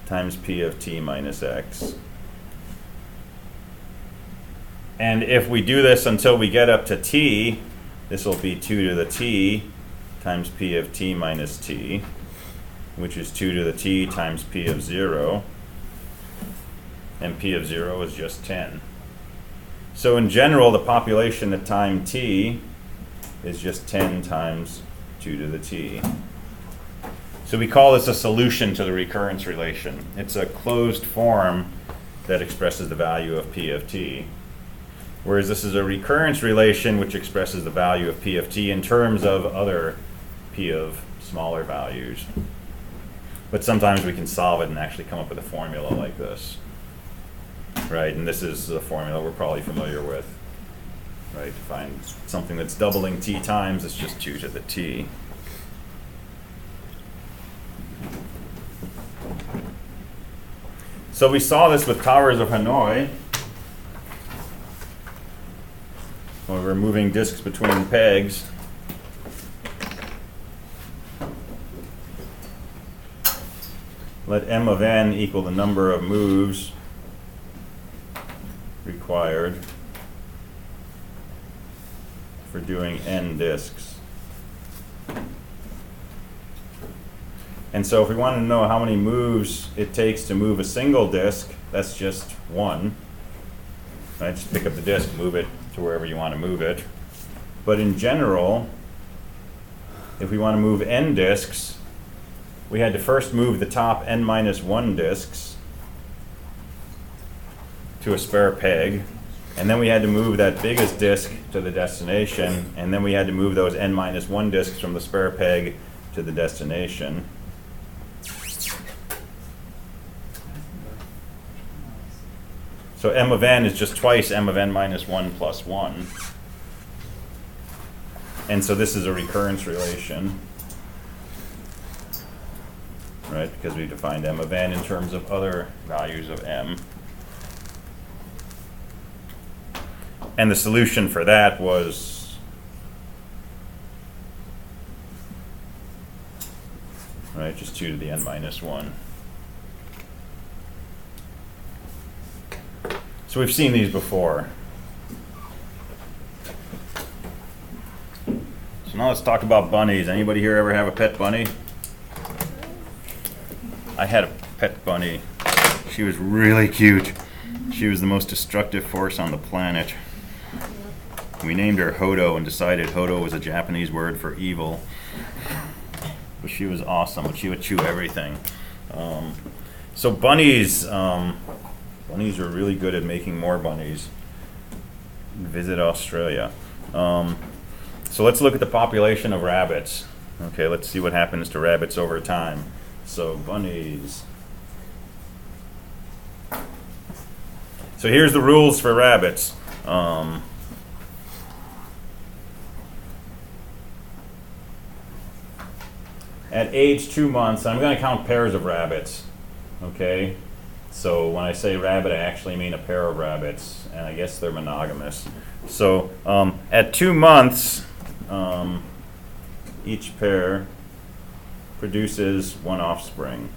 times p of t minus x. And if we do this until we get up to t, this will be 2 to the t times p of t minus t, which is 2 to the t times p of 0, and p of 0 is just 10. So in general, the population at time t is just 10 times 2 to the t. So we call this a solution to the recurrence relation. It's a closed form that expresses the value of p of t. Whereas this is a recurrence relation which expresses the value of p of t in terms of other p of smaller values. But sometimes we can solve it and actually come up with a formula like this. Right, and this is a formula we're probably familiar with. Right, to find something that's doubling t times, it's just 2 to the t. So we saw this with Towers of Hanoi, when we're moving disks between pegs. Let m of n equal the number of moves required for doing n disks. And so if we want to know how many moves it takes to move a single disk, that's just 1. Right? Just pick up the disk, move it to wherever you want to move it. But in general, if we want to move n disks, we had to first move the top n minus 1 disks to a spare peg, and then we had to move that biggest disk to the destination, and then we had to move those n minus 1 disks from the spare peg to the destination. So m of n is just twice m of n minus 1 plus 1. And so this is a recurrence relation, right? Because we defined m of n in terms of other values of m. And the solution for that was, right, just 2 to the n minus 1. So we've seen these before. So now let's talk about bunnies. Anybody here ever have a pet bunny? I had a pet bunny. She was really cute. She was the most destructive force on the planet. We named her Hodo and decided Hodo was a Japanese word for evil. But she was awesome, but she would chew everything. So bunnies, bunnies are really good at making more bunnies. Visit Australia. So let's look at the population of rabbits. Okay, let's see what happens to rabbits over time. So bunnies. So here's the rules for rabbits. At age 2 months, I'm going to count pairs of rabbits. Okay? So when I say rabbit, I actually mean a pair of rabbits, and I guess they're monogamous. So at 2 months, each pair produces 1 offspring.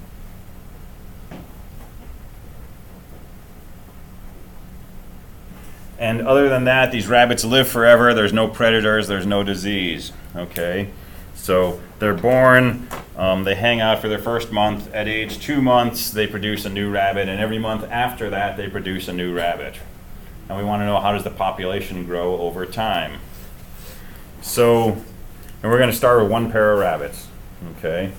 And other than that, these rabbits live forever. There's no predators, there's no disease. Okay? So they're born, they hang out for their first month. At age 2 months, they produce a new rabbit, and every month after that, they produce a new rabbit. And we want to know, how does the population grow over time? So, and we're going to start with 1 pair of rabbits. Okay?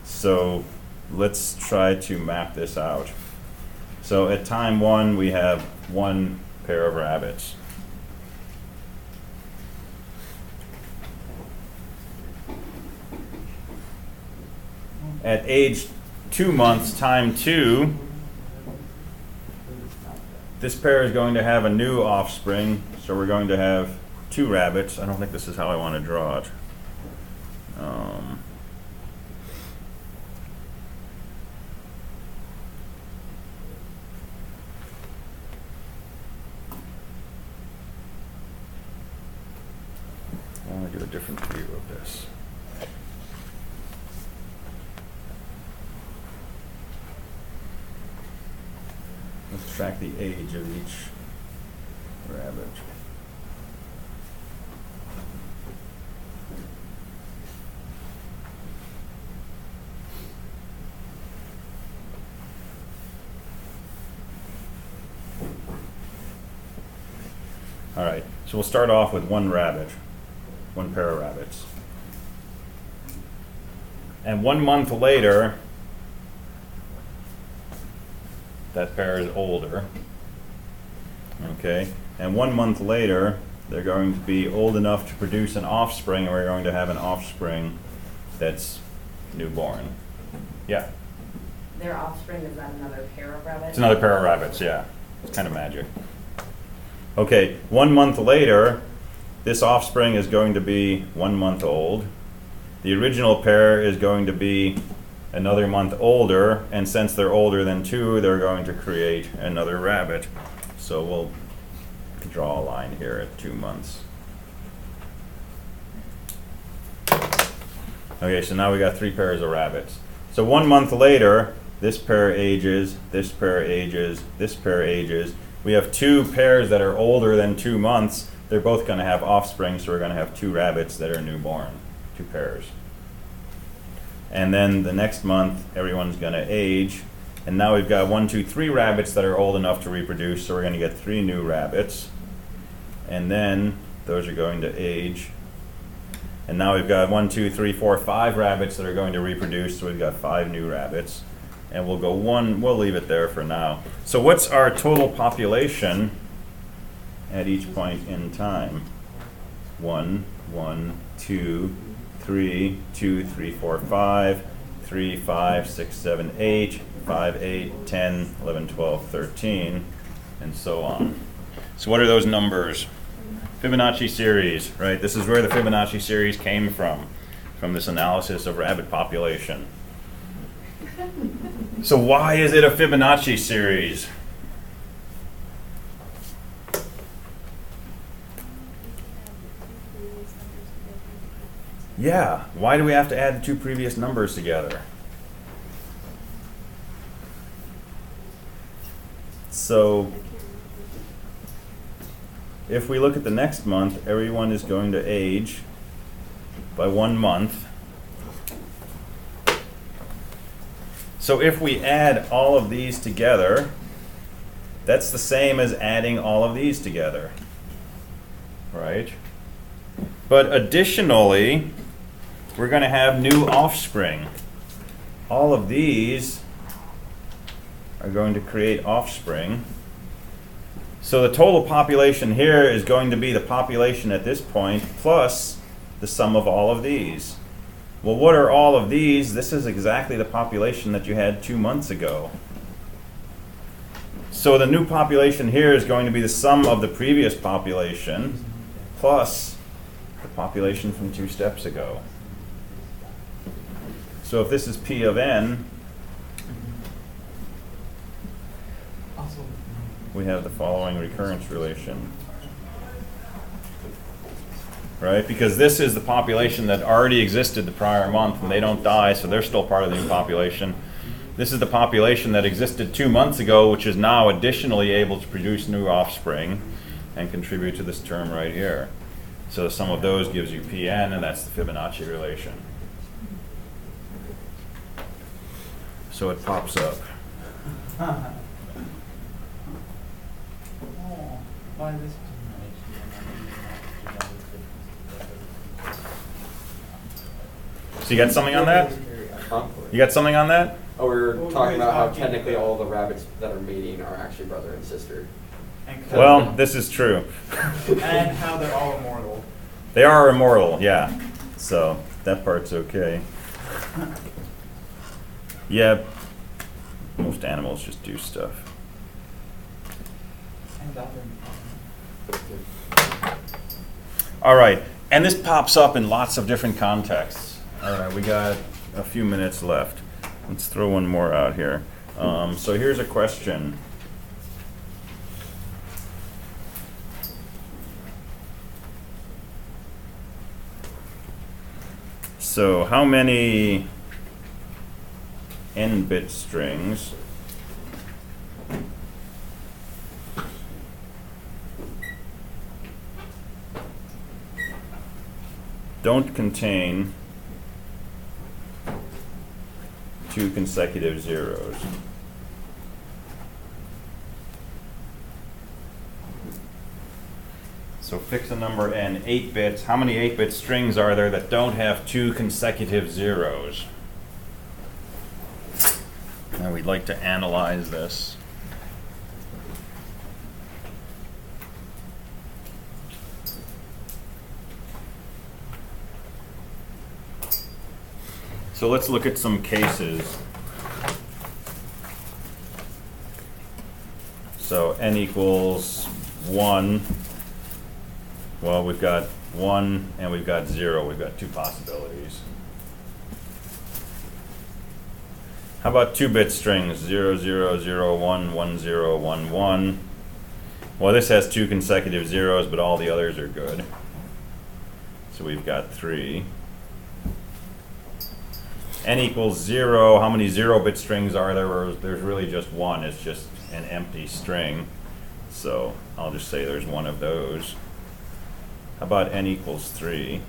So let's try to map this out. So at time 1, we have 1 pair of rabbits. At age 2 months, time 2, this pair is going to have a new offspring, so we're going to have 2 rabbits. I don't think this is how I want to draw it. I want to do a different view of this. Let's track the age of each rabbit. All right, so we'll start off with one rabbit, one pair of rabbits. And 1 month later, that pair is older. Okay, and 1 month later, they're going to be old enough to produce an offspring, and we're going to have an offspring that's newborn. Yeah, Their offspring, is that another pair of rabbits? it's another pair of rabbits, yeah. It's kind of magic. Okay, 1 month later, this offspring is going to be 1 month old. The original pair is going to be another month older, and since they're older than 2, they're going to create another rabbit. So we'll draw a line here at 2 months. Okay, so now we got 3 pairs of rabbits. So 1 month later, this pair ages, this pair ages, this pair ages. We have 2 pairs that are older than 2 months. They're both going to have offspring, so we're going to have 2 rabbits that are newborn, 2 pairs. And then the next month, everyone's going to age. And now we've got 1, 2, 3 rabbits that are old enough to reproduce, so we're going to get 3 new rabbits. And then those are going to age. And now we've got 1, 2, 3, 4, 5 rabbits that are going to reproduce, so we've got 5 new rabbits. And we'll go 1, we'll leave it there for now. So what's our total population at each point in time? 1, 1, 2, 3, 2, 3, 4, 5, 3, 5, 6, 7, 8, 5, 8, 10, 11, 12, 13, and so on. So what are those numbers? Fibonacci series, right? This is where the Fibonacci series came from this analysis of rabbit population. So why is it a Fibonacci series? Yeah, why do we have to add the 2 previous numbers together? So if we look at the next month, everyone is going to age by 1 month. So if we add all of these together, that's the same as adding all of these together, right? But additionally, we're going to have new offspring. All of these are going to create offspring. So the total population here is going to be the population at this point plus the sum of all of these. Well, what are all of these? This is exactly the population that you had 2 months ago. So the new population here is going to be the sum of the previous population plus the population from 2 steps ago. So if this is P of n, we have the following recurrence relation. Right? Because this is the population that already existed the prior month and they don't die, so they're still part of the new population. This is the population that existed 2 months ago, which is now additionally able to produce new offspring and contribute to this term right here. So the sum of those gives you Pn, and that's the Fibonacci relation. So it pops up. So you got something on that? You got something on that? Oh, we were talking about how technically all the rabbits that are mating are actually brother and sister. Well, this is true. And how they're all immortal. They are immortal, yeah. So that part's okay. Yeah, most animals just do stuff. All right, and this pops up in lots of different contexts. All right, we got a few minutes left. Let's throw one more out here. So here's a question. So how many n-bit strings don't contain 2 consecutive zeros? So fix a number n, 8 bits. How many 8-bit strings are there that don't have 2 consecutive zeros? Now we'd like to analyze this. So let's look at some cases. So n equals 1. Well, we've got 1 and we've got 0. We've got 2 possibilities. How about 2-bit strings? 0, 0, 0, 1, 1, 0, 1, 1. Well, this has 2 consecutive zeros, but all the others are good. So we've got 3. N equals 0. How many 0-bit strings are there? There's really just one. It's just an empty string. So I'll just say there's one of those. How about n equals 3?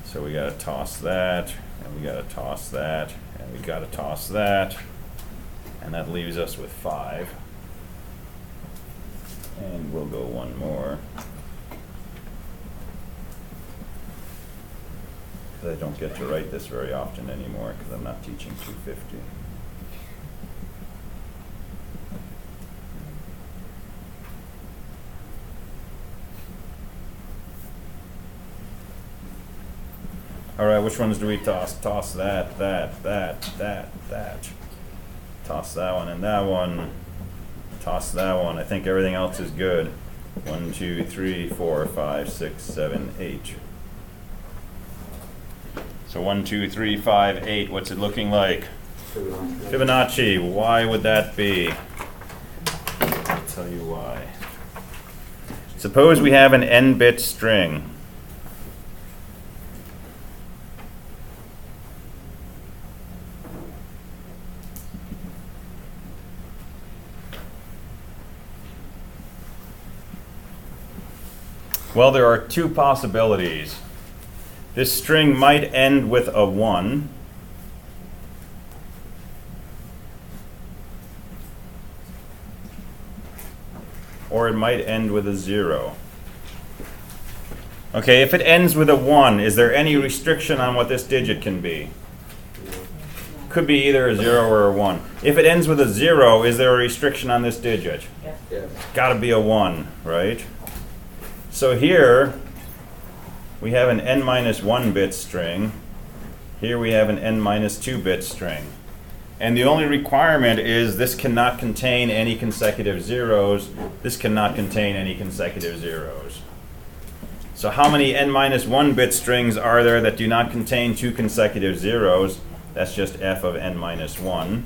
So we got to toss that, and we got to toss that, and we got to toss that, and that leaves us with 5. And we'll go one more. I don't get to write this very often anymore because I'm not teaching 250. All right, which ones do we toss? Toss that, that, that, that, that. Toss that one and that one. Toss that one. I think everything else is good. 1, 2, 3, 4, 5, 6, 7, 8. So 1, 2, 3, 5, 8. What's it looking like? Fibonacci. Why would that be? I'll tell you why. Suppose we have an n-bit string. Well, there are 2 possibilities. This string might end with a 1. Or it might end with a 0. Okay, if it ends with a 1, is there any restriction on what this digit can be? Could be either a 0 or a 1. If it ends with a 0, is there a restriction on this digit? Yes. Got to be a 1, right? So here we have an n-1 bit string. Here we have an n-2 bit string. And the only requirement is this cannot contain any consecutive zeros. This cannot contain any consecutive zeros. So how many n-1 bit strings are there that do not contain 2 consecutive zeros? That's just f of n-1.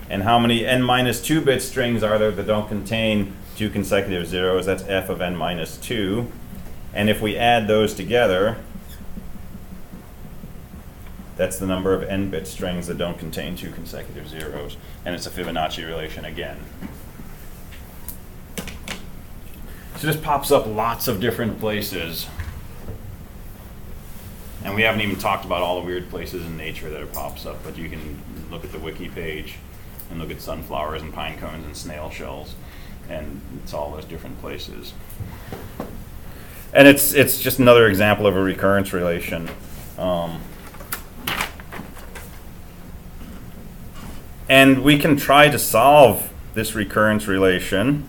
And how many n-2 bit strings are there that don't contain 2 consecutive zeros? That's f of n-2. And if we add those together, that's the number of n-bit strings that don't contain 2 consecutive zeros. And it's a Fibonacci relation again. So this pops up lots of different places. And we haven't even talked about all the weird places in nature that it pops up, but you can look at the wiki page and look at sunflowers and pine cones and snail shells, and it's all those different places. And it's just another example of a recurrence relation. And we can try to solve this recurrence relation,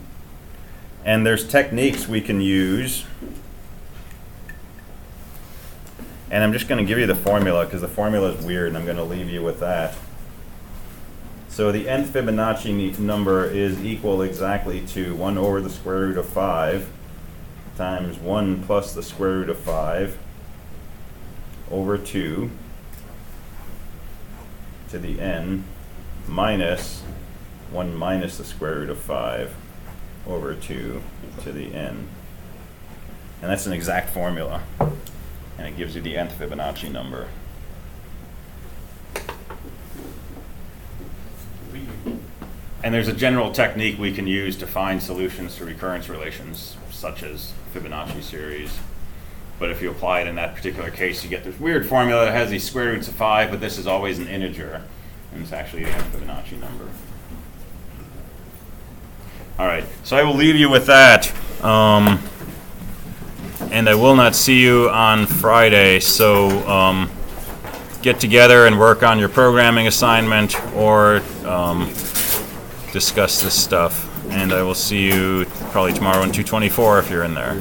and there's techniques we can use. And I'm just going to give you the formula because the formula is weird, and I'm going to leave you with that. So the nth Fibonacci number is equal exactly to 1 over the square root of 5 times 1 plus the square root of 5 over 2 to the n minus 1 minus the square root of 5 over 2 to the n. And that's an exact formula. And it gives you the nth Fibonacci number. And there's a general technique we can use to find solutions to recurrence relations, such as Fibonacci series. But if you apply it in that particular case, you get this weird formula that has these square roots of 5, but this is always an integer. And it's actually the nth Fibonacci number. All right, so I will leave you with that. And I will not see you on Friday, so get together and work on your programming assignment or discuss this stuff. And I will see you probably tomorrow in 224 if you're in there.